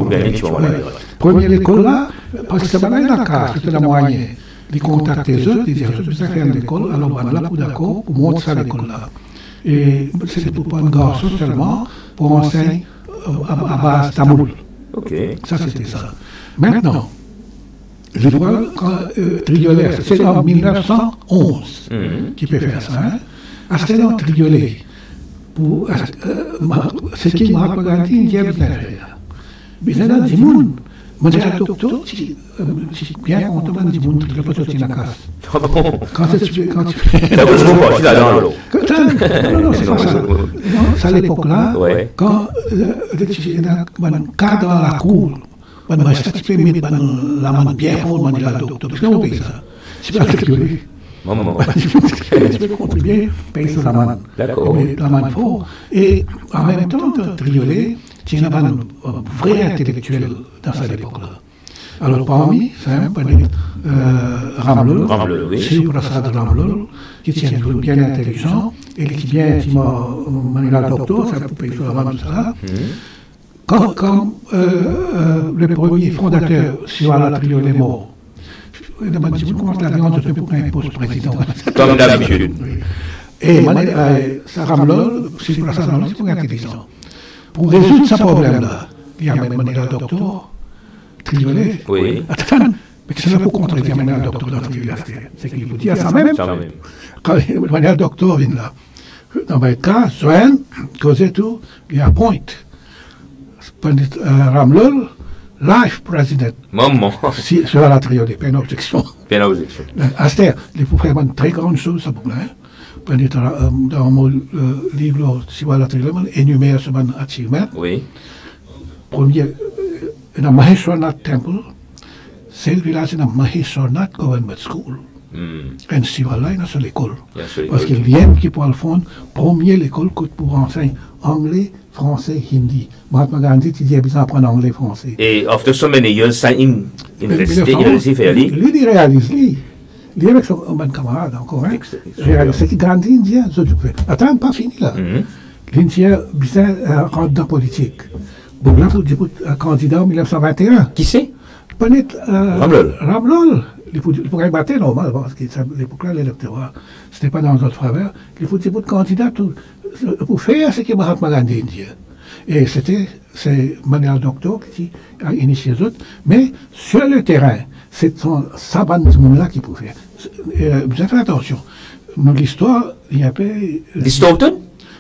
gagnons sur la première école là, parce que c'est pas la case, c'était la moyenne. Les contacter eux, ils disaient, je vais faire une école, alors on là pour d'accord, pour montrer ça l'école là. Et c'était pour pas un garçon seulement, pour enseigner à base tamoul. Ok. Ça c'était ça. Maintenant, je vois Triolet, c'est en 1911 qui peut faire ça. À ce temps, Triolet, ce qui m'a regardé, il y a bien fait. Mais là, du monde, moi j'ai un docteur, si bien content du monde, je ne peux pas sortir la casse. Quand tu fais. Ça vous pas, tu l'as dans l'eau. Non, c'est pas ça. Non, c'est à l'époque là, quand un cas dans la cour, on va s'attiper, mettre la main bien forte, on dit la docteur, parce qu'on paye ça. C'est pas ce que je Maman. Tu peux contribuer, payer sur la main. D'accord. La main forte. Et en même temps, Triolet, tu es un vrai intellectuel dans cette époque-là. Alors parmi, c'est un peu Ramlol, c'est Prasad Ramlol, qui tient bien intelligent, et qui vient, qui m'a Manila Docteur, ça peut payer sur la main de ça. Quand le premier fondateur, Siwala Triolet, est mort, je commence la viande de pour un poste président. Comme d'habitude. Et Ramlol, c'est Prasad Ramlol, c'est pour intelligent. Pour résoudre ce problème-là, il y a Manila Docteur, Triolet. Oui. Attends, mais c'est là pour contredire Manila Docteur dans l'université. C'est qu'il vous dit à ça même. Quand Manila Docteur vient là, dans le cas, Swen, causait tout, il y a un point. Ramlol, life president. Maman. Si, sur la Triolet, pas une objection. Pas une objection. Aster, il faut faire une très grande chose, ça pour moi. Dans mon livre, si voilà, énumère ce mon achievement. Oui. Premier, dans Maheshwarnath Temple, c'est le village de Maheshwarnath Government School. Et si voilà, c'est l'école. Parce qu'il vient qui pour le fond, premier l'école pour enseigner anglais, français, hindi. Mahatma Gandhi, tu dis, il apprendre anglais, français. Et after so many years, ça université, il réussit à faire lui. Lui, il réalise, lui. Il est avec son bon camarade encore. C'est que Gandhi, Indien, attends, pas fini là. L'Indien, bien, rentre dans la politique. Bon, là, pour un candidat en 1921. Qui c'est? Peut-être Ramlol. Il pourrait battre normal, parce qu'à l'époque-là, l'électorat, ce n'était pas dans notre faveur. Il faut dire candidat pour faire ce que Mahatma Gandhi indien. Et c'est Manila Docteur qui a initié les autres. Mais sur le terrain, c'est sa bande de monde-là qui peut faire. Vous faites attention. Dans l'histoire, il y a pas. L'Histoire?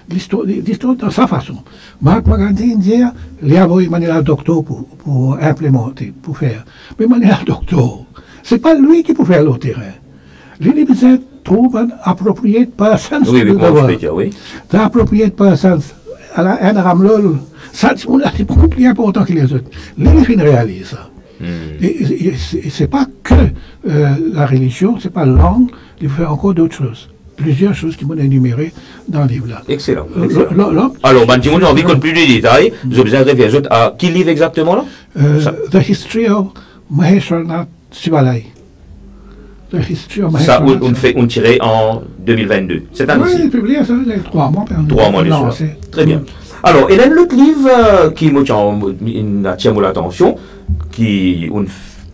l'histoire de sa façon. Mahatma Gandhi dit, il y a un docteur pour implémenter, pour faire. Mais le docteur, c'est pas lui qui peut faire le terrain. L'université trouve un appropriate person. Oui, oui. Appropriate person. Un ramlol, ça c'est beaucoup plus important que les autres. Les réalisent ça. Et c'est pas que la religion, c'est pas la langue, il faut faire encore d'autres choses. Plusieurs choses qui m'ont énumérées dans le livre là. Excellent. Alors, si on a envie de plus de détails, nous observons à qui livre exactement là The History of Maheshwarnath Shivalaya. The History of Maheshwarnath. Ça, on tirait en 2022. C'est un oui, publié ça il y a 3 mois. 3 mois déjà. Très bien. Alors, il y a un autre livre qui attire mon attention, qui,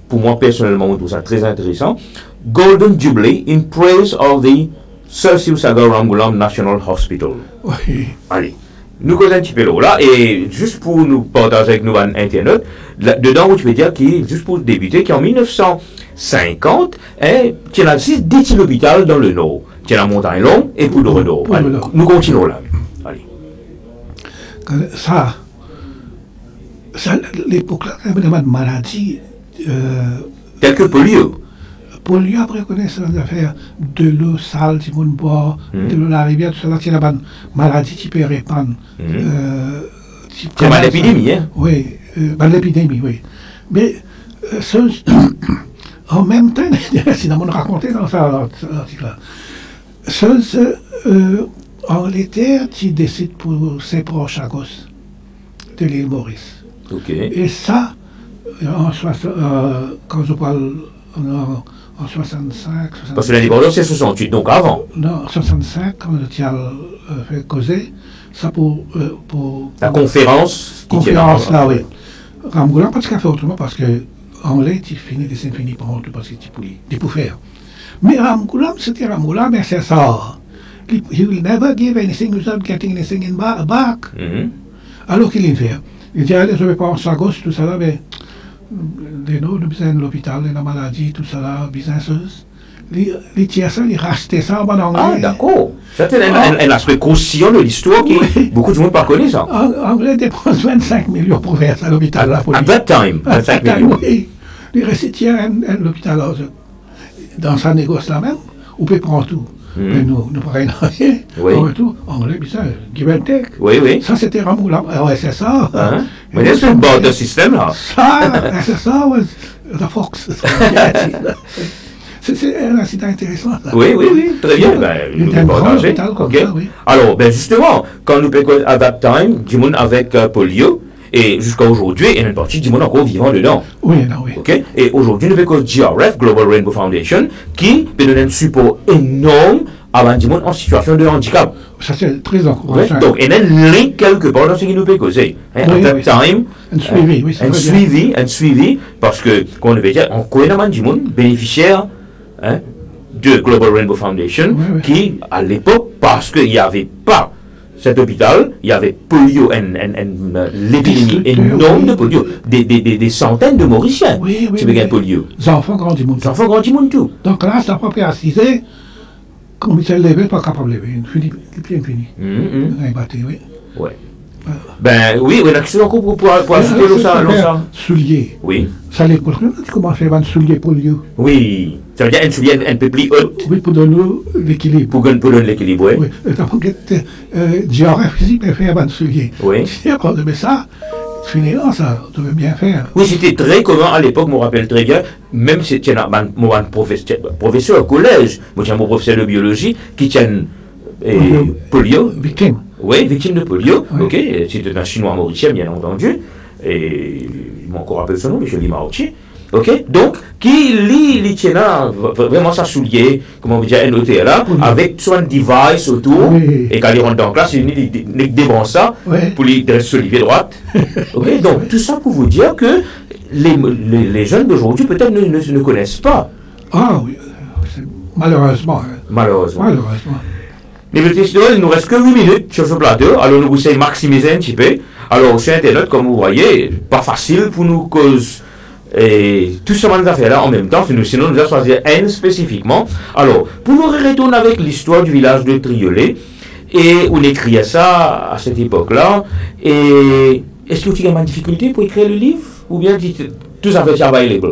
pour moi personnellement, je trouve ça très intéressant. Golden Jubilee in Praise of the Sir Siv Sagar Ramgoolam National Hospital. Oui. Allez, nous causons un petit peu là, et juste pour nous partager avec nous un internaute, dedans, tu peux dire qu'il, juste pour débuter, qu'en 1950, tu as 6 l'hôpital dans le nord. Tu as la montagne longue et pour le nord. Nous continuons là. Allez. Ça l'époque-là, il y avait des maladies. Telles que polio. Polio, après, connaissance d'affaires de l'eau sale, si on boit, de l'eau de la rivière, tout ça, il y a des maladies qui peuvent répandre. C'est mal l'épidémie, hein? Oui, mal l'épidémie, oui. Mais, en même temps, c'est on raconté dans l'article-là. Angleterre qui décide pour ses proches à gauche de l'île Maurice. Okay. Et ça, quand je parle en 65... Parce que l'indépendance c'est 68, donc avant. Non, 65, quand tu as fait causer, ça pour la conférence là, oui. Ramgoolam, parce qu'il a fait autrement, parce que Anglais, il finit des symphonies pour tout, parce qu'il peut faire. Mais Ramgoolam, c'était Ramgoolam, mais c'est ça. He will never give anything without getting anything back. Alors qu'il fait. Il dit, allez, je vais prendre sa gosse, tout ça là, mais nous besoin de l'hôpital, la maladie, tout ça là, businesses. Les tiers, ils rachetaient ça en anglais. Ah, d'accord. C'était un aspect conscient de l'histoire qui beaucoup de monde ne connaît ça. Anglais dépense 25 millions pour faire ça à l'hôpital. At that time, 25 millions. Oui. Les récitiers à l'hôpital, dans sa négoce là même, on peut prendre tout. Mais nous pareil, rien. Oui. Tout, anglais, bizarre, give and take. Oui, oui. Ça, c'était Ramgoolam. Ouais, c'est ça. Mais c'est le bord de système, là. Ça, c'est ça, la Fox. C'est un incident intéressant. Ça. Oui, très bien. Nous partager. Okay. Oui. Alors, justement, quand nous parlons à that time, du monde avec polio, et jusqu'à aujourd'hui, il y a une partie du monde encore vivant dedans. Oui, non, oui. Okay? Et aujourd'hui, nous avons GRF, Global Rainbow Foundation, qui peut donner un support énorme à du monde en situation de handicap. Ça, c'est très encourageant. Ouais? Donc, il y a un lien quelque part dans ce qui nous peut causer. At that time, un suivi, parce que, comme on veut dire, on connaît du monde bénéficiaire de Global Rainbow Foundation, qui, à l'époque, parce qu'il n'y avait pas cet hôpital, il y avait polio, l'épidémie énorme de polio, des centaines de Mauriciens qui avaient polio. Les enfants grandissent tout. Donc là, c'est à peu près assisé, comme il s'est levé, pas capable de lever, fini. Oui. Oui, on a quelque chose encore pour ajouter ça. Soulier. Oui. Ça les pour comment faire un soulier polio. Oui. Ça veut dire un soulier un peu plus haut. Oui, pour donner l'équilibre. Pour donner l'équilibre, oui. J'aurais physique de faire un soulier. Oui. Si après de ça, finalement, ça devait bien faire. Oui, c'était très commun à l'époque, je me rappelle très bien, même si tu as un professeur au collège, moi j'ai mon professeur de biologie qui tient polio. Victime. Oui, victime de polio. Oui. Ok, c'était un chinois mauricien, bien entendu. Et je m'en rappelle son nom, M. Limaochi. Ok, donc, qui lit tient vraiment ça soulier, comment on veut dire, NOT là, avec son device autour, et quand il rentre dans la classe, il débranche ça, pour lui dresser sur le droite. Ok, donc, tout ça pour vous dire que les jeunes d'aujourd'hui peut-être ne connaissent pas. Ah oui, malheureusement. Malheureusement. Mais il nous reste que 8 minutes sur ce plateau, alors nous essayons de maximiser un petit peu. Alors, sur Internet, comme vous voyez, pas facile pour nous cause. Et tout ce qu'on a fait là en même temps, sinon nous allons choisir un spécifiquement. Alors, pour nous retourner avec l'histoire du village de Triolet, et on écrivait ça à cette époque-là. Et est-ce que tu as une difficulté pour écrire le livre? Ou bien tout ça fait available?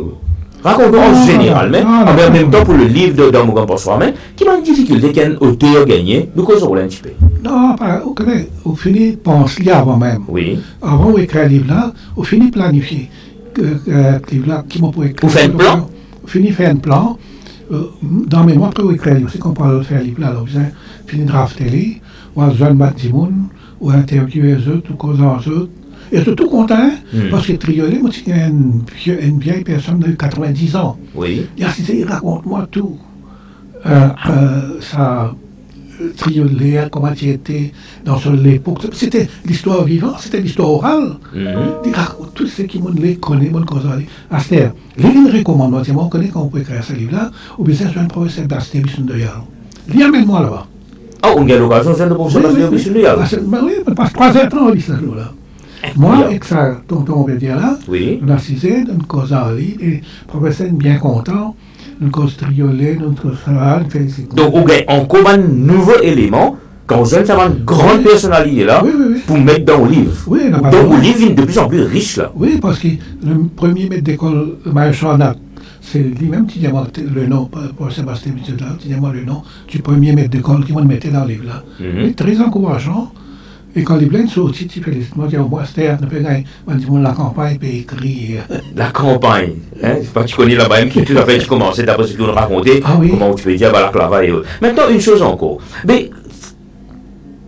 Raconte-nous en général, mais en même temps pour le livre d'Homme pour soi-même, qui a une difficulté qu'un auteur gagné, nous causons un petit peu. Non, vous connaissez, au fini, pense-y avant même. Oui. Avant d'écrire un livre là, au fini planifier. Livre là, qui m'a pour écrire. Vous faites un plan? Au fini, faire un plan. Dans mes mois, pour écrire un livre, c'est qu'on peut faire un livre là, vous fini drafter, ou à Zone Batimoun, ou interviewer les autres, ou causer aux autres. Et surtout content, parce que Triolet, moi, c'est une vieille personne de 90 ans. Oui. Il raconte-moi tout. Ça, Triolet, comment il était dans l'époque. C'était l'histoire vivante, c'était l'histoire orale. Il raconte tout ce qui les connaît, mon cause. Aster, les recommande, moi, on connaît quand on peut écrire ce livre-là, ou bien c'est un professeur d'Aster Bissundeyal. Il amène-moi là-bas. Ah, on a l'occasion, c'est le professeur d'Aster Bissundeyal. Oui, parce que 3 heures, on lit ce jour-là. Moi, avec ça, tonton Bédia là, on a assisté, une cause en ligne, et le professeur est bien content, une cause triolet, une cause ça, donc, on a encore un nouveau élément, quand vous avez une grande personnalité là, pour mettre dans le livre. Oui, donc, le livre est de plus en plus riche là. Oui, parce que le premier maître d'école, Maestro Anat, c'est lui-même qui dit le nom, pour Sébastien Michel là, qui dit le nom du premier maître d'école qui m'a mettait dans le livre là. Très encourageant. Et quand les blindes sont aussi, tu fais les mots, moi, c'était la campagne, puis écrit. La campagne, hein? C'est pas que tu connais là-bas, qui tout à fait, tu commençais d'après ce que tu nous racontais, comment tu peux dire, la clava et autres. Maintenant, une chose encore. Mais,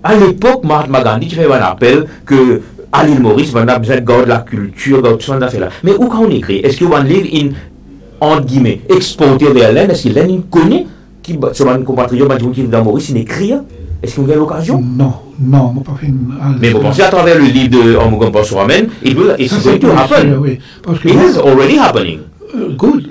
à l'époque, Mahatma Gandhi, tu fais un appel que, à l'île Maurice, on a besoin de garder la culture, garder tout ça, là. Mais où quand on écrit? Est-ce que un livre, entre guillemets, exporté vers l'Inde, est-ce qu'il y a une connaît, qui, sur un compatriote, qui vit dans Maurice, il écrit? Est-ce qu'on a l'occasion? Non, on n'a pas fait une... Mais vous pensez à travers le livre de Omugam Passouramen, it's going to happen. Oui, parce que it is already happening. Good.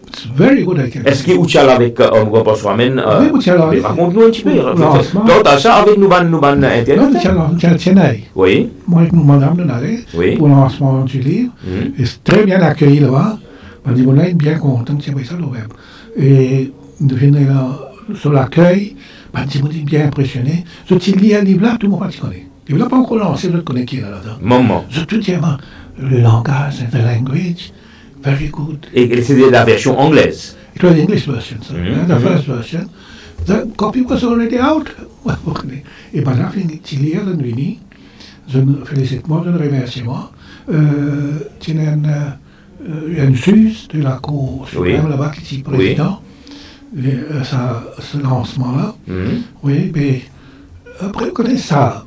It's very good, I can. Est-ce que vous êtes avec Omugam Passouramen? Oui, vous êtes là. Raconte-nous un petit peu. Donc, ça avec nous, Internet? Non, nous sommes à Tienay. Oui. Moi, avec nous, madame, nous allons pour le lancement du livre. Et c'est très bien accueilli là-bas. On dit, on est bien content, c'est ça, le web. Et nous venons là sur l'accueil. Je suis bien impressionné. Je lis un livre là, tout le monde connaît. Il ne l'a pas encore lancé, je connais qui est là-dedans. Maman. Surtout, le langage, the language, very good. Et c'est la version anglaise? It was the English version, so, the first version. The copy was already out. Et par là, tu lis la nuit, je félicite moi, je remercie moi. Tu as une Suisse de la Cour suprême là-bas qui est président. Ce lancement-là. Oui, mais après, vous connaissez ça.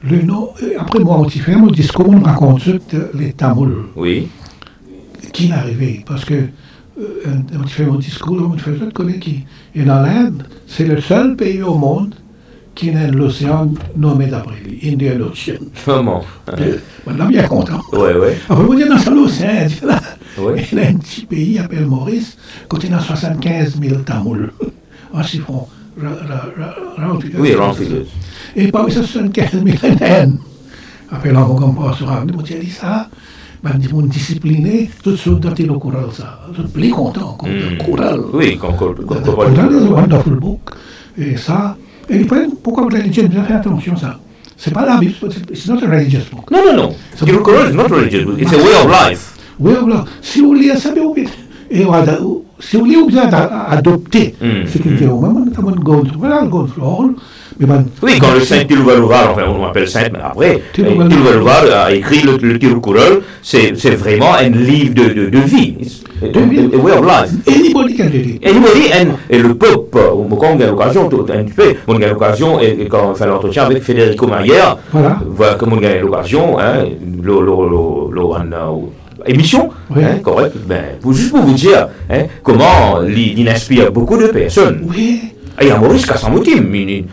Le nom, après moi, on fait mon discours, on raconte les Tamouls. Oui. Qui est arrivé? Parce que on fait mon discours, on fait ça, connaît qui. Et dans l'Inde, c'est le seul pays au monde qui a l'océan nommé d'après lui, Indian Ocean. Comment? On est bien content. Oui. Après, vous dites dans l'océan, oui. Il y a un petit pays appelé Maurice, côté dans 75 000 Tamouls. Ensuite, ils font oui, Ramphilus. Et parmi ces 75 000 Indiens, après l'envoi comme sur un, on dit ça, ils sont disciplinés, tout ce dont ils ont couru ça. Ils sont plus contents encore de courir. Oui, encore. C'est un wonderful book. Et ça, et pourquoi vous avez fait attention à ça? C'est pas la Bible, it's not a religious book. Non. Tirukkural is not a religious book, it's a way of life. Oui, voilà. Si vous lisez ça, si vous lisez, vous avez adopté ce qu'il fait au moment, voilà, le gold. Oui, quand le saint Tiruvalluvar, enfin on l'appelle saint, mais après, Tiruvalluvar a écrit le Tirukkural, c'est vraiment un livre de vie. A way of life. Anybody can read it. Anybody, et le peuple, quand on a l'occasion, on a l'occasion, et quand on fait l'entretien avec Federico Mayer, voilà, comme on a l'occasion, émission, correct, juste pour vous dire comment il inspire beaucoup de personnes. Oui. Et il y a Maurice Kassamoutim, il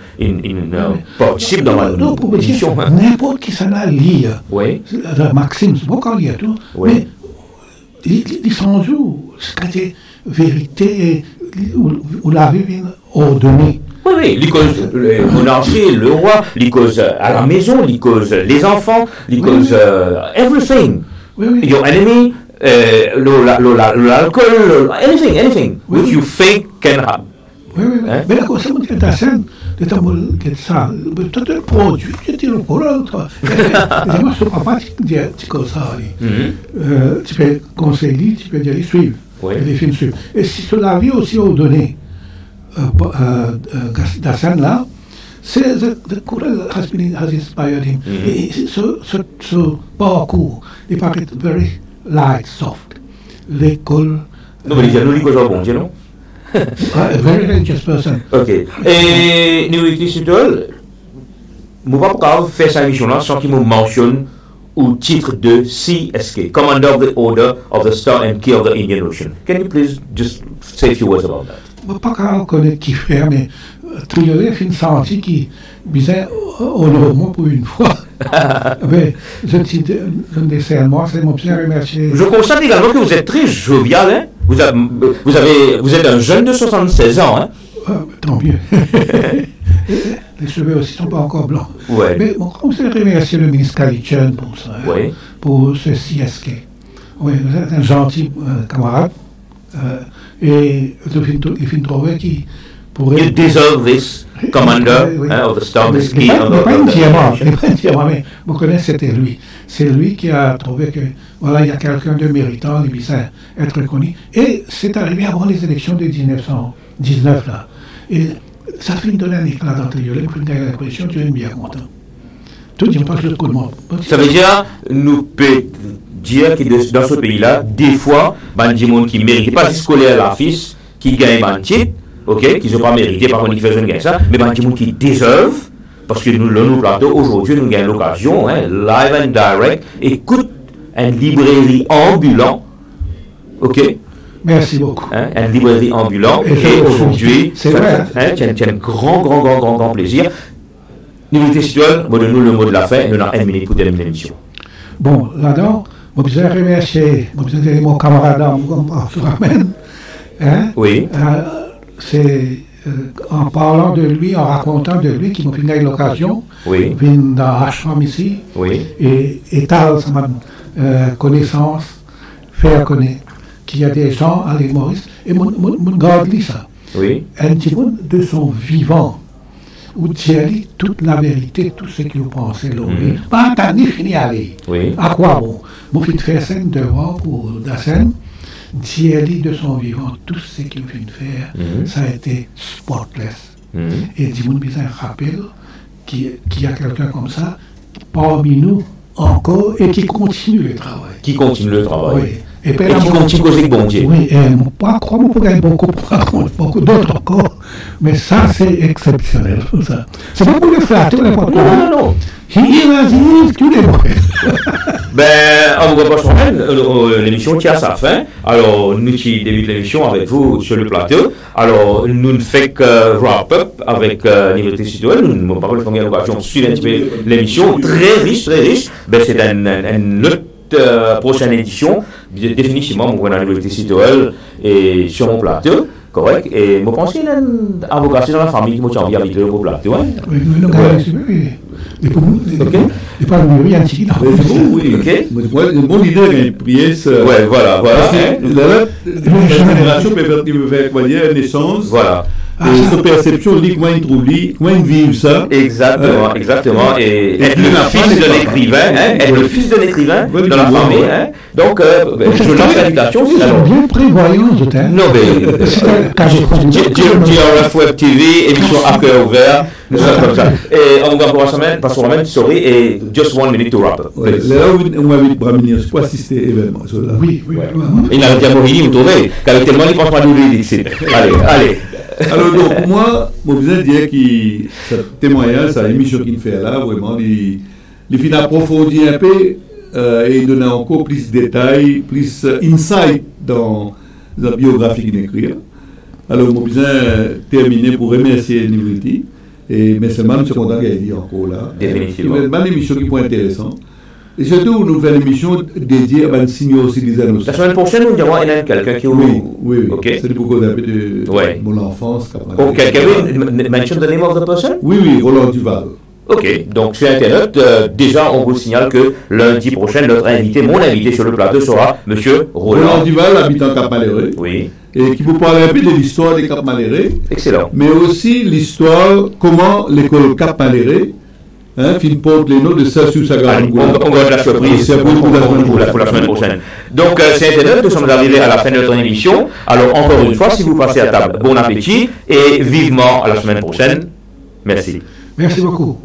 participe dans la émission. N'importe qui s'en a lire. Oui. Maxime, c'est pas encore lire tout. Mais ils sont où? C'est vérité, où la vie vient ordonnée. Oui, les causes le monarchie, le roi, les causes à la maison, les causes les enfants, les causes everything. Your enemy, l'alcool, anything which you think can Oui, oui, oui. Hein? Mais la cosa que ta scène, de ta molle, que ça, tout le produit, tu le courant, toi. Et moi, je ne crois pas que tu causes ça. Tu peux conseiller, tu peux dire, suivre. Oui. Les films suivent. Et si cela vient aussi aux données, la scène là, c'est le courant has inspired him. Et ce parcours, il paraît very light, soft. L'école. Non, mais il y a nous, bon Dieu, non? A very religious person. Ok. Et nous ici, je ne peux pas faire cette émission-là sans qu'il me mentionne au titre de CSK, Commander of the Order of the Star and Key of the Indian Ocean. Can you please just say a few words about that? Je ne peux pas connaître qui fait, mais Triolet fait une sortie qui disait honorement pour une fois. Mais je ne sais moi, c'est mon bien remercié. Je constate également que vous êtes très jovial. Hein? Vous êtes un jeune de 76 ans. Hein? Tant mieux. Les cheveux aussi ne sont pas encore blancs. Ouais. Mais bon, on s'est remercié le ministre Kalitchen pour ça, Ouais. pour ce CSK. Oui, vous êtes un gentil camarade. Et il fait une trouver qui pourrait. You deserve this, Commander of the Star, this Key of the Ocean. Mais vous connaissez, c'était lui. C'est lui qui a trouvé que, voilà, il y a quelqu'un de méritant, il puisse être reconnu. Et c'est arrivé avant les élections de 1919, là. Et ça fait une donne un éclat dans le Triolet, pour une dernière impression, tu es bien content. Tout le monde passe le coup de monde. Ça veut dire, nous peut dire que dans ce pays-là, des fois, il y a des gens qui ne méritent pas de scolaire la fils, qui gagnent un titre, ok, qui ne sont pas mérités, par contre, ils font gagner ça, mais il y a des gens qui déservent, parce que nous, le plateau, aujourd'hui, nous gagnons l'occasion, live and direct, écoute, une librairie ambulante, ok? Merci beaucoup. Une librairie ambulante, et aujourd'hui, c'est un grand plaisir. Niveau situel, moi, donne-nous le mot de la fin, et nous avons 1 minute pour terminer l'émission. Bon, là-dedans, je voudrais remercier mon camarade se ramène. Hein? Oui. C'est en parlant de lui, en racontant de lui, qui m'a fait l'occasion, oui. Vient dans Ashram ici, oui. et étale sa connaissance, faire connaître qu'il y a des gens à l'île Maurice, et mon garde lit ça. Oui. Un petit mot de son vivant, où tu dit toute la vérité, tout ce que vous pensez, pas t'as ni fini à aller. Oui. À quoi bon? Mon fils fait scène devant pour la scène. Thierry de son vivant, tout ce qu'il vient de faire, ça a été spotless. Et Dimoun Bizarre rappelle qu'il y a quelqu'un comme ça parmi nous encore et qui continue le travail. Qui continue le travail. Oui. Et qui continue causer bon Dieu. Oui, et pas croire qu'on peut beaucoup d'autres encore, mais ça c'est exceptionnel. Ça. C'est pas pour le flatter, non. Il imagine tous les mots. On vous repasse l'émission tient à sa fin. Alors, nous qui débutons l'émission avec vous sur le plateau. Alors, nous ne faisons que wrap-up avec Liberté Citoyenne. Nous n'avons pas eu l'occasion de suivre un petit peu l'émission. Très riche. C'est une autre prochaine édition. Définitivement, mon la Liberté Citoyenne est sur mon plateau. Correct. Et je pense qu'il y a une avocat dans la famille qui m'a envie avec le plateau. Oui, mais pour nous, il parle de rien ici. Oui, ok. Mon idée est une prière. Ouais, voilà. La génération peut faire quoi dire naissance. Voilà. Et cette perception, comment ils trouvent, comment ils vivent ça. Exactement. Et être le fils d'un écrivain, dans la famille. Donc, je lance l'invitation. C'est bien prévoyant, non, mais GRF Web TV, émission à cœur ouvert, nous sommes comme ça. Et on va passer la semaine, sorry, et just 1 minute to wrap up. Là, on va venir pour assister à l'événement. Oui. Il n'a pas mouru, vous trouvez, car tellement il pense pas nous le dire. Allez. Alors, donc, moi, je voudrais dire que ce témoignage, cette émission qu'il fait là, vraiment, il fait approfondir un peu et donner encore plus de détails, plus insight dans la biographie qu'il écrit. Alors, je voudrais terminer pour remercier Liberty. Mais c'est même ce qu'on a dit encore là. Définitivement. C'est une émission qui est intéressante. Et surtout, nous faisons une émission dédiée à un signaux citoyens. La semaine prochaine, nous avons quelqu'un qui... Oui. Okay. C'est beaucoup de mon enfance. Quelqu'un mention the name of the person? Oui, Roland Duval. Ok, donc sur Internet, déjà on vous signale que lundi prochain, mon invité sur le plateau sera M. Roland Duval, habitant Cap-Malheureux. Oui. et qui vous parler un peu de l'histoire des Cap Malheureux. Excellent. Mais aussi l'histoire, comment l'école Cap Malheureux, fin porte les noms de Sassou Saga. On garde la surprise pour la semaine prochaine. Donc, c'est Internet, nous sommes arrivés à la fin de notre émission. Alors, encore une fois, si vous passez à table, bon appétit et vivement à la semaine prochaine. Merci. Merci beaucoup.